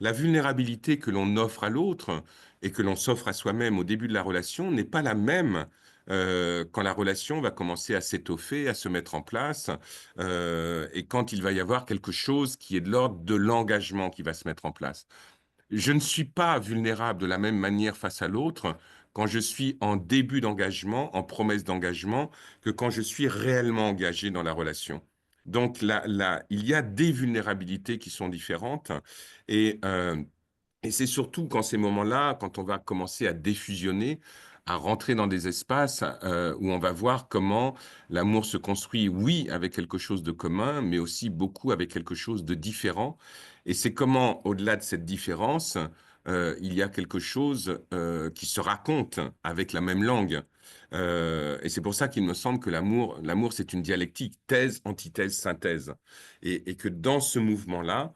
La vulnérabilité que l'on offre à l'autre et que l'on s'offre à soi-même au début de la relation n'est pas la même quand la relation va commencer à s'étoffer, à se mettre en place, et quand il va y avoir quelque chose qui est de l'ordre de l'engagement qui va se mettre en place. Je ne suis pas vulnérable de la même manière face à l'autre quand je suis en début d'engagement, en promesse d'engagement, que quand je suis réellement engagé dans la relation. Donc il y a des vulnérabilités qui sont différentes et, euh, et c'est surtout quand ces moments-là, quand on va commencer à défusionner, à rentrer dans des espaces où on va voir comment l'amour se construit, oui, avec quelque chose de commun, mais aussi beaucoup avec quelque chose de différent. Et c'est comment, au-delà de cette différence, il y a quelque chose qui se raconte avec la même langue. Et c'est pour ça qu'il me semble que l'amour, c'est une dialectique, thèse, antithèse, synthèse. Et que dans ce mouvement-là,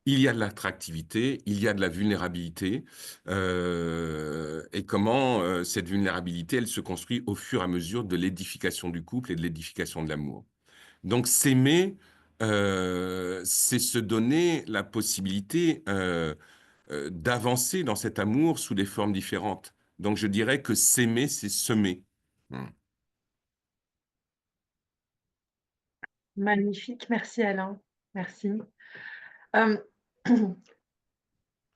il y a de l'attractivité, il y a de la vulnérabilité, et comment cette vulnérabilité, elle se construit au fur et à mesure de l'édification du couple et de l'édification de l'amour. Donc s'aimer, c'est se donner la possibilité d'avancer dans cet amour sous des formes différentes. Donc je dirais que s'aimer, c'est semer. Magnifique, merci Alain, merci. Euh,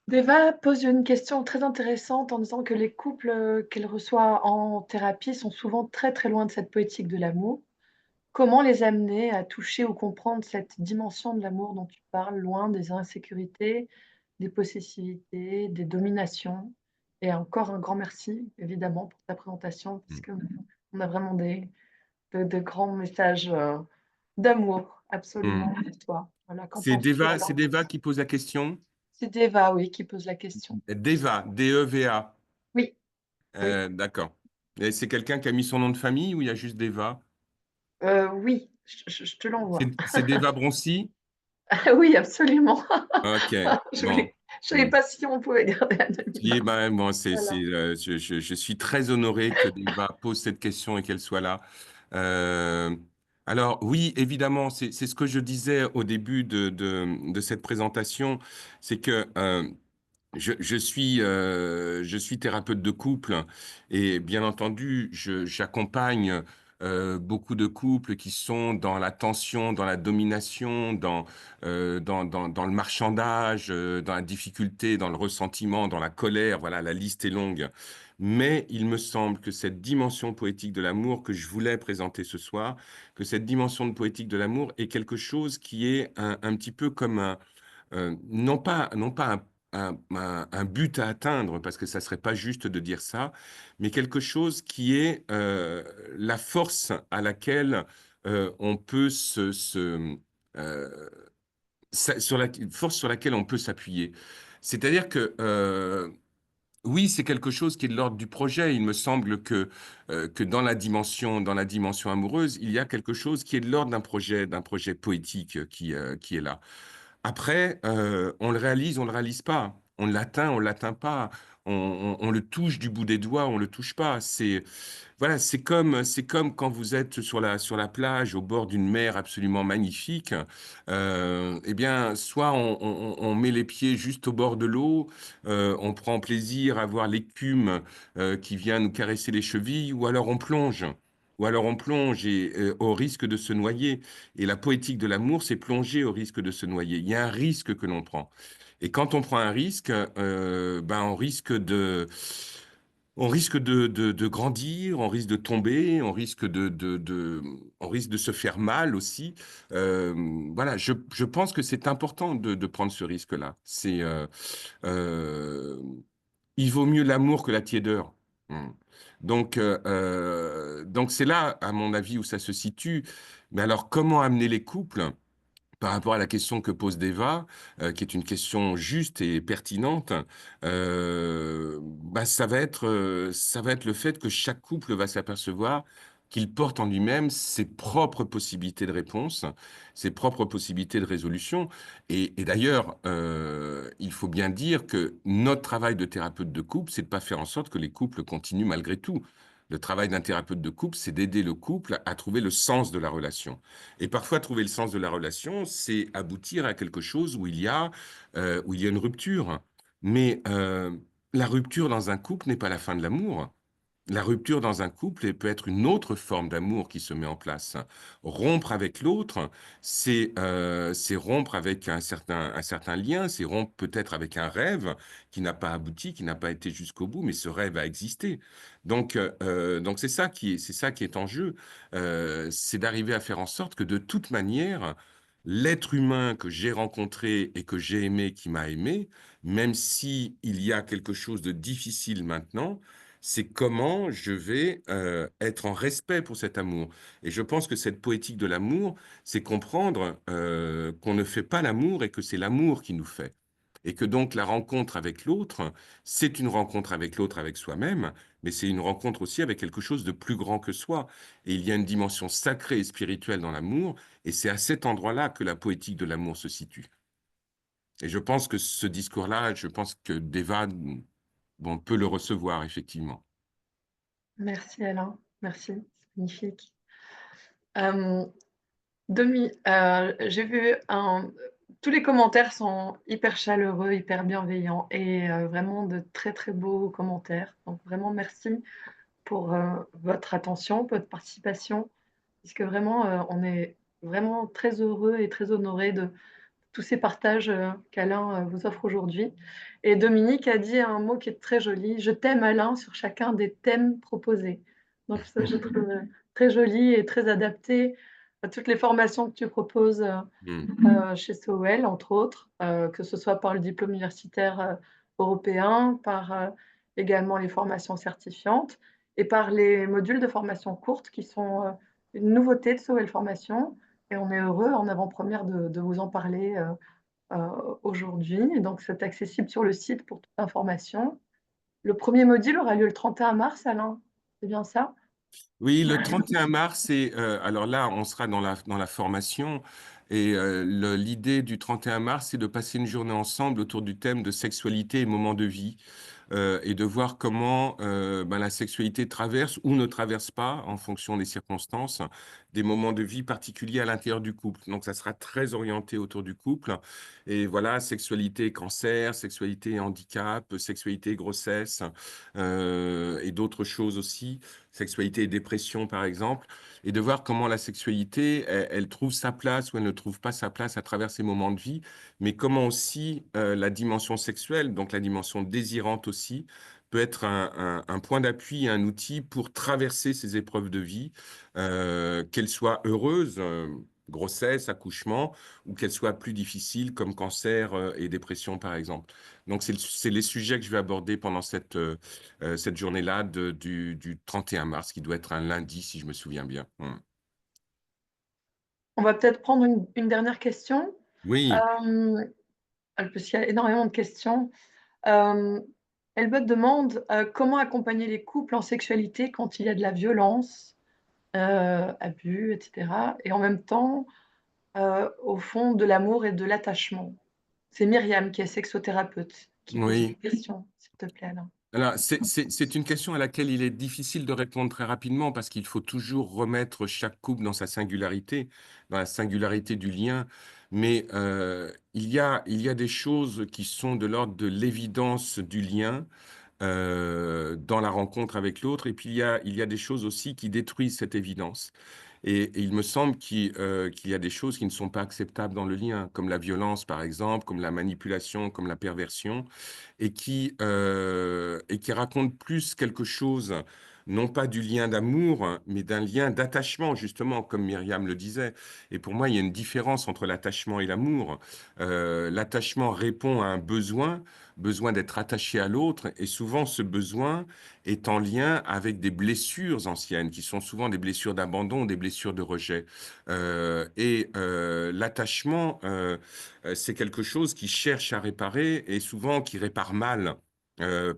Deva pose une question très intéressante en disant que les couples qu'elle reçoit en thérapie sont souvent très très loin de cette poétique de l'amour. Comment les amener à toucher ou comprendre cette dimension de l'amour dont tu parles, loin des insécurités, des possessivités, des dominations? Et encore un grand merci, évidemment, pour ta présentation, Mm. puisque on a vraiment de grands messages d'amour, absolument, Mm. pour toi. Voilà, qu'en penses-tu C'est alors? Deva qui pose la question. C'est Deva, oui, qui pose la question. Deva, D-E-V-A. Oui, oui, D'accord. Et c'est quelqu'un qui a mis son nom de famille ou il y a juste Deva? oui, je te l'envoie. C'est Deva Broncy? Oui, absolument. Ok, Je bon. ne savais pas si on pouvait garder anonymat. Ben, bon, Voilà. je suis très honoré que Deva pose cette question et qu'elle soit là. Euh, alors, oui, évidemment, c'est ce que je disais au début de cette présentation, c'est que je suis thérapeute de couple et bien entendu, j'accompagne beaucoup de couples qui sont dans la tension, dans la domination, dans le marchandage, dans la difficulté, dans le ressentiment, dans la colère. Voilà, la liste est longue. Mais il me semble que cette dimension poétique de l'amour que je voulais présenter ce soir, que cette dimension de poétique de l'amour est quelque chose qui est un petit peu comme non pas un but à atteindre, parce que ça serait pas juste de dire ça, mais quelque chose qui est la force à laquelle on peut euh, sur la force sur laquelle on peut s'appuyer. C'est-à-dire que oui, c'est quelque chose qui est de l'ordre du projet. Il me semble que dans la dimension amoureuse, il y a quelque chose qui est de l'ordre d'un projet poétique qui est là. Après, on le réalise pas. On l'atteint pas. On le touche du bout des doigts, on le touche pas. Voilà, c'est comme quand vous êtes sur la plage, au bord d'une mer absolument magnifique. Eh bien, soit on met les pieds juste au bord de l'eau, on prend plaisir à voir l'écume qui vient nous caresser les chevilles, ou alors on plonge. Ou alors on plonge et, au risque de se noyer. Et la poétique de l'amour, c'est plonger au risque de se noyer. Il y a un risque que l'on prend. Et quand on prend un risque, ben on risque de grandir, on risque de tomber, on risque de se faire mal aussi. Euh, voilà, je pense que c'est important de prendre ce risque-là. Euh, il vaut mieux l'amour que la tiédeur. Hmm. Donc c'est là, à mon avis, où ça se situe. Mais alors, comment amener les couples? Par rapport à la question que pose Deva, qui est une question juste et pertinente, bah, ça va être le fait que chaque couple va s'apercevoir qu'il porte en lui-même ses propres possibilités de réponse, ses propres possibilités de résolution. Et d'ailleurs, il faut bien dire que notre travail de thérapeute de couple, c'est de pas faire en sorte que les couples continuent malgré tout. Le travail d'un thérapeute de couple, c'est d'aider le couple à trouver le sens de la relation. Et parfois, trouver le sens de la relation, c'est aboutir à quelque chose où il y a une rupture. Mais la rupture dans un couple n'est pas la fin de l'amour. La rupture dans un couple peut être une autre forme d'amour qui se met en place. Rompre avec l'autre, c'est rompre avec un certain lien, c'est rompre peut-être avec un rêve qui n'a pas abouti, qui n'a pas été jusqu'au bout, mais ce rêve a existé. Donc c'est ça qui est en jeu. C'est d'arriver à faire en sorte que de toute manière, l'être humain que j'ai rencontré et que j'ai aimé, qui m'a aimé, même si il y a quelque chose de difficile maintenant, c'est comment je vais être en respect pour cet amour. Et je pense que cette poétique de l'amour, c'est comprendre qu'on ne fait pas l'amour et que c'est l'amour qui nous fait. Et que donc la rencontre avec l'autre, c'est une rencontre avec l'autre, avec soi-même, mais c'est une rencontre aussi avec quelque chose de plus grand que soi. Et il y a une dimension sacrée et spirituelle dans l'amour, et c'est à cet endroit-là que la poétique de l'amour se situe. Et je pense que ce discours-là, je pense que Deva, bon, peut le recevoir, effectivement. Merci Alain, merci, c'est magnifique. J'ai vu tous les commentaires sont hyper chaleureux, hyper bienveillants et vraiment de très très beaux commentaires. Donc vraiment merci pour votre attention, votre participation, puisque vraiment on est vraiment très heureux et très honorés de tous ces partages qu'Alain vous offre aujourd'hui. Et Dominique a dit un mot qui est très joli: je t'aime Alain sur chacun des thèmes proposés. Donc ça, je trouve très joli et très adapté à toutes les formations que tu proposes chez SOEL, entre autres, que ce soit par le diplôme universitaire européen, par également les formations certifiantes et par les modules de formation courte qui sont une nouveauté de SOEL Formation. Et on est heureux en avant-première de vous en parler aujourd'hui. Et donc, c'est accessible sur le site pour toute information. Le premier module aura lieu le 31 mars, Alain. C'est bien ça? Oui, le 31 mars, et alors là, on sera dans la formation. Et l'idée du 31 mars, c'est de passer une journée ensemble autour du thème de sexualité et moments de vie, et de voir comment ben, la sexualité traverse ou ne traverse pas, en fonction des circonstances, des moments de vie particuliers à l'intérieur du couple. Donc, ça sera très orienté autour du couple. Et voilà, sexualité et cancer, sexualité et handicap, sexualité et grossesse, et d'autres choses aussi, sexualité et dépression, par exemple, et de voir comment la sexualité, elle trouve sa place ou elle ne trouve pas sa place à travers ces moments de vie, mais comment aussi la dimension sexuelle, donc la dimension désirante aussi, peut être un point d'appui, un outil pour traverser ces épreuves de vie, qu'elles soient heureuses, grossesse, accouchement, ou qu'elles soient plus difficiles comme cancer et dépression, par exemple. Donc, c'est les sujets que je vais aborder pendant cette journée-là du 31 mars, qui doit être un lundi, si je me souviens bien. On va peut-être prendre une dernière question, Oui. parce qu'il y a énormément de questions. Elbot demande comment accompagner les couples en sexualité quand il y a de la violence, abus, etc. Et en même temps, au fond, de l'amour et de l'attachement. C'est Myriam qui est sexothérapeute qui pose Oui. cette question, s'il te plaît, Alain. Alors, c'est une question à laquelle il est difficile de répondre très rapidement parce qu'il faut toujours remettre chaque couple dans sa singularité, dans la singularité du lien. Mais il y a des choses qui sont de l'ordre de l'évidence du lien dans la rencontre avec l'autre. Et puis, il y a des choses aussi qui détruisent cette évidence. Et il me semble qu'il y a des choses qui ne sont pas acceptables dans le lien, comme la violence, par exemple, comme la manipulation, comme la perversion, et qui racontent plus quelque chose, non pas du lien d'amour, mais d'un lien d'attachement, justement, comme Myriam le disait. Et pour moi, il y a une différence entre l'attachement et l'amour. L'attachement répond à un besoin d'être attaché à l'autre, et souvent ce besoin est en lien avec des blessures anciennes, qui sont souvent des blessures d'abandon, des blessures de rejet. L'attachement, c'est quelque chose qui cherche à réparer et souvent qui répare mal.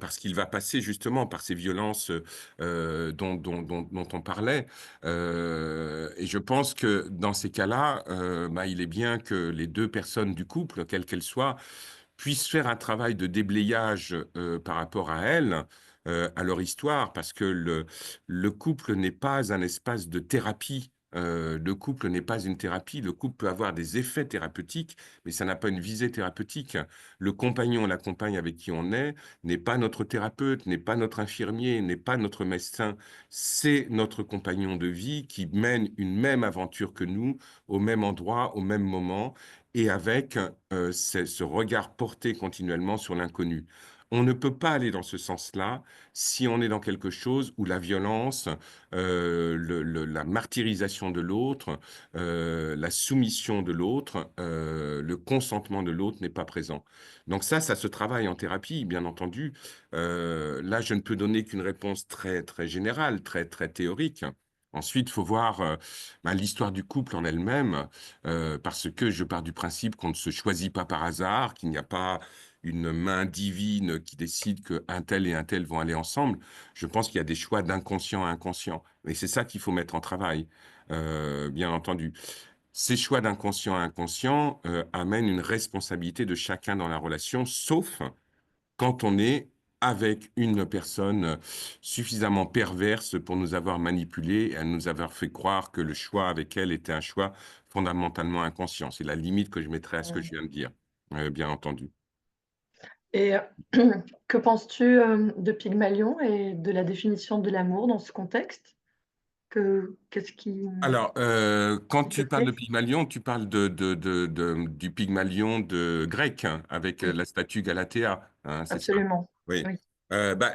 Parce qu'il va passer justement par ces violences dont on parlait. Et je pense que dans ces cas-là, bah, il est bien que les deux personnes du couple, quelles qu'elles soient, puissent faire un travail de déblayage par rapport à elles, à leur histoire, parce que le couple n'est pas un espace de thérapie. Le couple n'est pas une thérapie. Le couple peut avoir des effets thérapeutiques, mais ça n'a pas une visée thérapeutique. Le compagnon, la compagne avec qui on est, n'est pas notre thérapeute, n'est pas notre infirmier, n'est pas notre médecin. C'est notre compagnon de vie qui mène une même aventure que nous, au même endroit, au même moment, et avec ce regard porté continuellement sur l'inconnu. On ne peut pas aller dans ce sens-là si on est dans quelque chose où la violence, la martyrisation de l'autre, la soumission de l'autre, le consentement de l'autre n'est pas présent. Donc ça se travaille en thérapie, bien entendu. Là, je ne peux donner qu'une réponse très, très générale, très, très théorique. Ensuite, il faut voir ben, l'histoire du couple en elle-même, parce que je pars du principe qu'on ne se choisit pas par hasard, qu'il n'y a pas une main divine qui décide qu'un tel et un tel vont aller ensemble. Je pense qu'il y a des choix d'inconscient à inconscient. Et c'est ça qu'il faut mettre en travail, bien entendu. ces choix d'inconscient à inconscient amènent une responsabilité de chacun dans la relation, sauf quand on est avec une personne suffisamment perverse pour nous avoir manipulés et nous avoir fait croire que le choix avec elle était un choix fondamentalement inconscient. C'est la limite que je mettrais à ce que je viens de dire, bien entendu. Et que penses-tu de Pygmalion et de la définition de l'amour dans ce contexte? Qu'est-ce Alors, quand qui te tu parles de plaît? Pygmalion, tu parles du Pygmalion de grec, hein, avec Oui, la statue Galatéa, hein, c'est ça? absolument. Oui. Oui,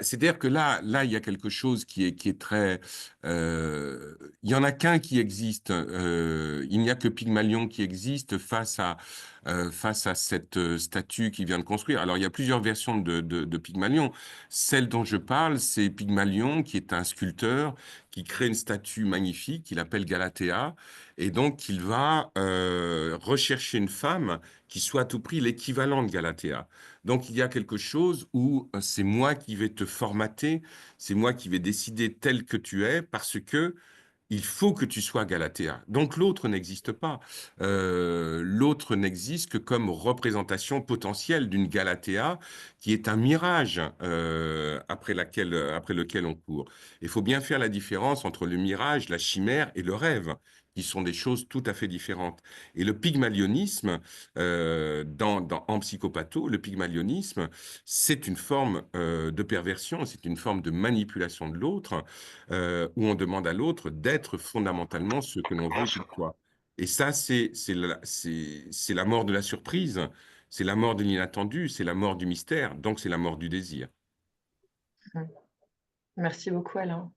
C'est-à-dire que là, il y a quelque chose qui est très. Il y en a qu'un qui existe. Il n'y a que Pygmalion qui existe face à cette statue qui vient de construire. Alors, il y a plusieurs versions de Pygmalion. Celle dont je parle, c'est Pygmalion, qui est un sculpteur qui crée une statue magnifique qu'il appelle Galatéa. Et donc, il va rechercher une femme qui soit à tout prix l'équivalent de Galatéa. Donc, il y a quelque chose où c'est moi qui vais te formater, c'est moi qui vais décider tel que tu es, parce que il faut que tu sois Galatéa. Donc, l'autre n'existe pas. L'autre n'existe que comme représentation potentielle d'une Galatéa qui est un mirage après lequel on court. Il faut bien faire la différence entre le mirage, la chimère et le rêve, qui sont des choses tout à fait différentes. Et le pygmalionisme, en psychopatho, le pygmalionisme, c'est une forme de perversion, c'est une forme de manipulation de l'autre, où on demande à l'autre d'être fondamentalement ce que l'on veut qu'il soit. Et ça, c'est la mort de la surprise, c'est la mort de l'inattendu, c'est la mort du mystère, donc c'est la mort du désir. merci beaucoup Alain.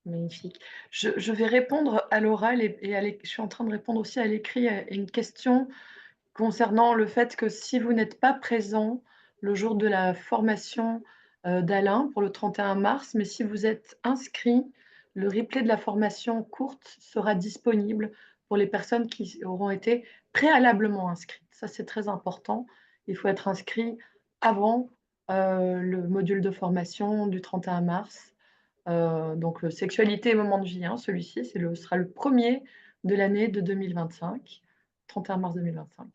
Magnifique. Je vais répondre à l'oral je suis en train de répondre aussi à l'écrit à une question concernant le fait que si vous n'êtes pas présent le jour de la formation d'Alain pour le 31 mars, mais si vous êtes inscrit, le replay de la formation courte sera disponible pour les personnes qui auront été préalablement inscrites. Ça, c'est très important. Il faut être inscrit avant le module de formation du 31 mars. Donc, sexualité et moment de vie, hein, celui-ci, sera le premier de l'année de 2025, 31 mars 2025.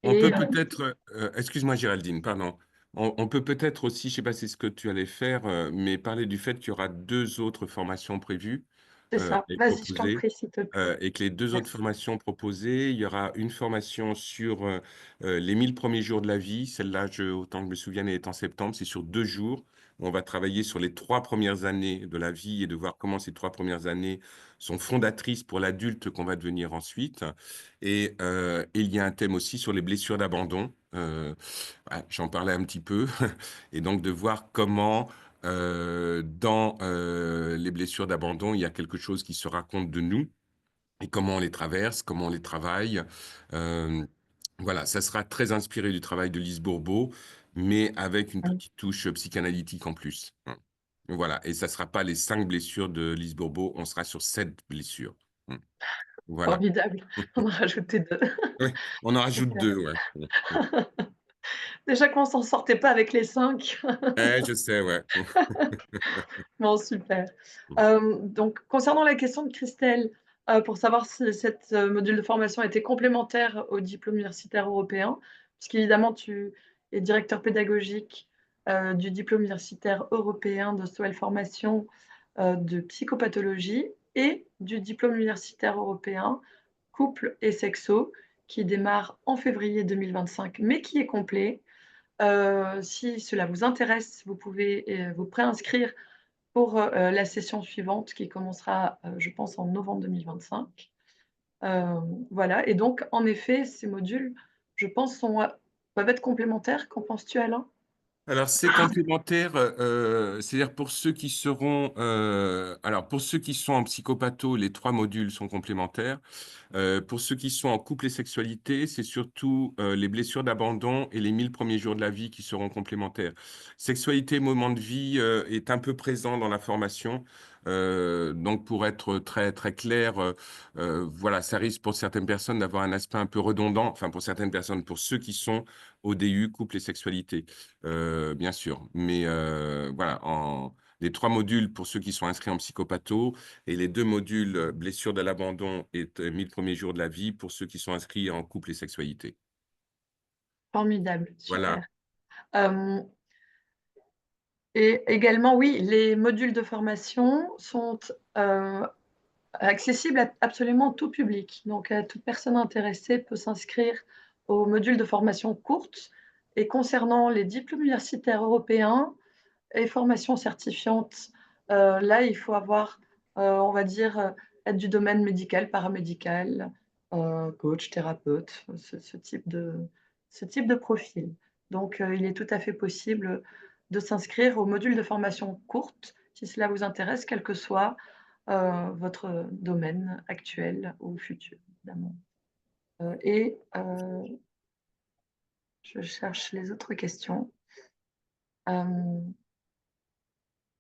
On Et peut peut-être, excuse-moi Géraldine, pardon, on peut peut-être aussi, je ne sais pas si c'est ce que tu allais faire, mais parler du fait qu'il y aura deux autres formations prévues c'est ça. et Vas-y, je t'en proposées. prie, s'il te plaît. Et que les deux autres Merci. formations proposées, il y aura une formation sur les 1000 premiers jours de la vie. Celle-là, autant que je me souvienne, elle est en septembre. C'est sur 2 jours. On va travailler sur les 3 premières années de la vie et de voir comment ces 3 premières années sont fondatrices pour l'adulte qu'on va devenir ensuite. Et il y a un thème aussi sur les blessures d'abandon. J'en parlais un petit peu. Et donc de voir comment dans les blessures d'abandon, il y a quelque chose qui se raconte de nous et comment on les traverse, comment on les travaille. Euh, voilà, ça sera très inspiré du travail de Lise Bourbeau, mais avec une Oui, petite touche psychanalytique en plus. Voilà, et ça ne sera pas les 5 blessures de Lise Bourbeau, on sera sur 7 blessures. Voilà. formidable. On a rajouté 2. Oui, on en rajoute Super. 2, ouais. Déjà qu'on s'en sortait pas avec les 5. Je sais, ouais. Bon, super. Donc, concernant la question de Christelle, pour savoir si cette module de formation était complémentaire au diplôme universitaire européen, puisqu'évidemment, tu es directeur pédagogique du diplôme universitaire européen de Sowell Formation de psychopathologie et du diplôme universitaire européen couple et sexo, qui démarre en février 2025, mais qui est complet. Si cela vous intéresse, vous pouvez vous préinscrire pour la session suivante qui commencera, je pense, en novembre 2025. Voilà, et donc, en effet, ces modules, je pense, peuvent être complémentaires. Qu'en penses-tu, Alain? Alors, c'est complémentaire, c'est-à-dire pour ceux qui seront, alors pour ceux qui sont en psychopatho, les 3 modules sont complémentaires. Pour ceux qui sont en couple et sexualité, c'est surtout les blessures d'abandon et les 1000 premiers jours de la vie qui seront complémentaires. Sexualité, moment de vie est un peu présent dans la formation. Donc, pour être très, très clair, voilà, ça risque pour certaines personnes d'avoir un aspect un peu redondant, enfin pour certaines personnes, pour ceux qui sont au DU, couple et sexualité, bien sûr. Mais voilà, les 3 modules pour ceux qui sont inscrits en psychopatho et les 2 modules blessures de l'abandon et 1000 premiers jours de la vie pour ceux qui sont inscrits en couple et sexualité. Formidable, Voilà. super. Et également, oui, les modules de formation sont accessibles à absolument tout public. Donc, toute personne intéressée peut s'inscrire aux modules de formation courte. Et concernant les diplômes universitaires européens et formations certifiantes, là, il faut avoir, on va dire, être du domaine médical, paramédical, coach, thérapeute, ce type de profil. Donc, il est tout à fait possible de s'inscrire au module de formation courte, si cela vous intéresse, quel que soit votre domaine actuel ou futur, évidemment. Et je cherche les autres questions.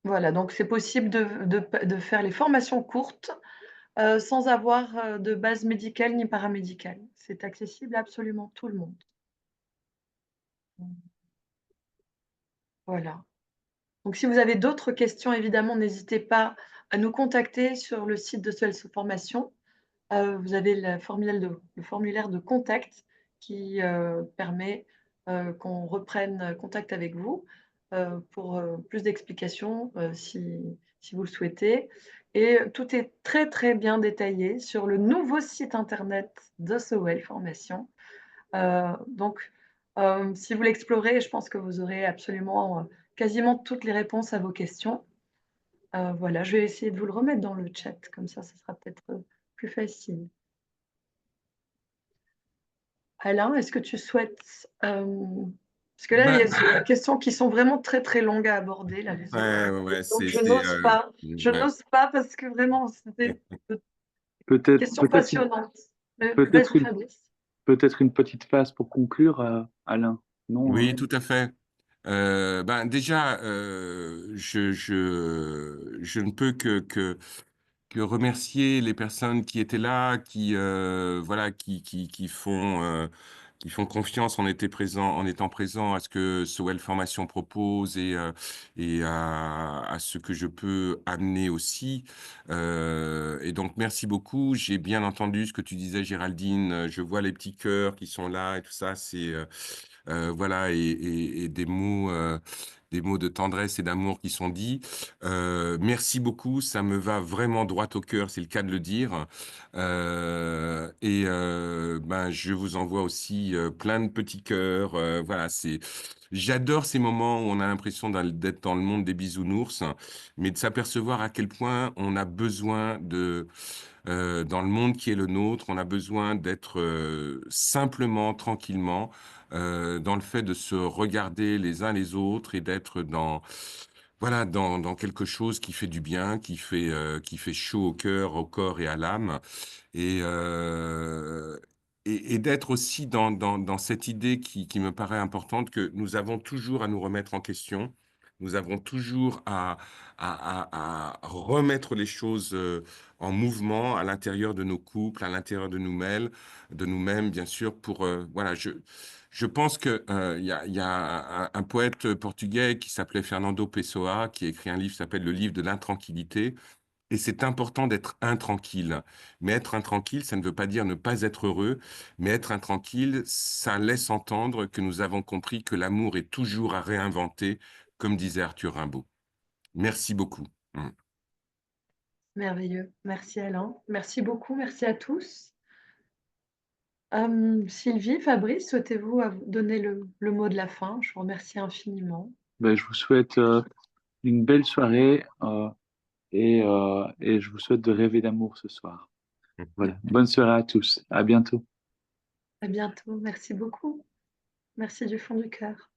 Voilà, donc c'est possible de faire les formations courtes sans avoir de base médicale ni paramédicale. C'est accessible à absolument tout le monde. Voilà. Donc, si vous avez d'autres questions, évidemment, n'hésitez pas à nous contacter sur le site de Soels Formation. Vous avez le formulaire de contact qui permet qu'on reprenne contact avec vous pour plus d'explications si vous le souhaitez. Et tout est très, très bien détaillé sur le nouveau site internet de Soels Formation. Donc, si vous l'explorez, je pense que vous aurez absolument quasiment toutes les réponses à vos questions. Voilà, je vais essayer de vous le remettre dans le chat, comme ça sera peut-être plus facile. Alain, est-ce que tu souhaites parce que là, il y a des questions qui sont vraiment très, très longues à aborder, là, les autres. Ouais, Donc, je n'ose pas. Je n'ose pas parce que vraiment, c'était des questions passionnantes. Vas-y, Fabrice. Peut-être une petite phase pour conclure, Alain, non? Oui, tout à fait. Déjà, je ne peux que remercier les personnes qui étaient là, voilà, qui font confiance en étant présents à ce que Sowell Formation propose et à ce que je peux amener aussi. Et donc, merci beaucoup. J'ai bien entendu ce que tu disais, Géraldine. Je vois les petits cœurs qui sont là et tout ça. Voilà, et des mots de tendresse et d'amour qui sont dits. Merci beaucoup, ça me va vraiment droit au cœur, c'est le cas de le dire. Je vous envoie aussi plein de petits cœurs. Voilà, j'adore ces moments où on a l'impression d'être dans le monde des bisounours, mais de s'apercevoir à quel point on a besoin dans le monde qui est le nôtre, on a besoin d'être simplement, tranquillement, dans le fait de se regarder les uns les autres et d'être voilà, dans quelque chose qui fait du bien, qui fait chaud au cœur, au corps et à l'âme, et, euh, et d'être aussi dans cette idée qui me paraît importante, que nous avons toujours à nous remettre en question, nous avons toujours à remettre les choses en mouvement à l'intérieur de nos couples, à l'intérieur de nous-mêmes, bien sûr, voilà, je pense que il y a un poète portugais qui s'appelait Fernando Pessoa, qui a écrit un livre qui s'appelle Le livre de l'intranquillité. Et c'est important d'être intranquille. Mais être intranquille, ça ne veut pas dire ne pas être heureux, mais être intranquille, ça laisse entendre que nous avons compris que l'amour est toujours à réinventer, comme disait Arthur Rimbaud. Merci beaucoup. Merveilleux. Merci, Alain. Merci beaucoup. Merci à tous. Sylvie, Fabrice, souhaitez-vous donner le mot de la fin? Je vous remercie infiniment. Ben, je vous souhaite une belle soirée et je vous souhaite de rêver d'amour ce soir. Voilà. Bonne soirée à tous. À bientôt. À bientôt. Merci beaucoup. Merci du fond du cœur.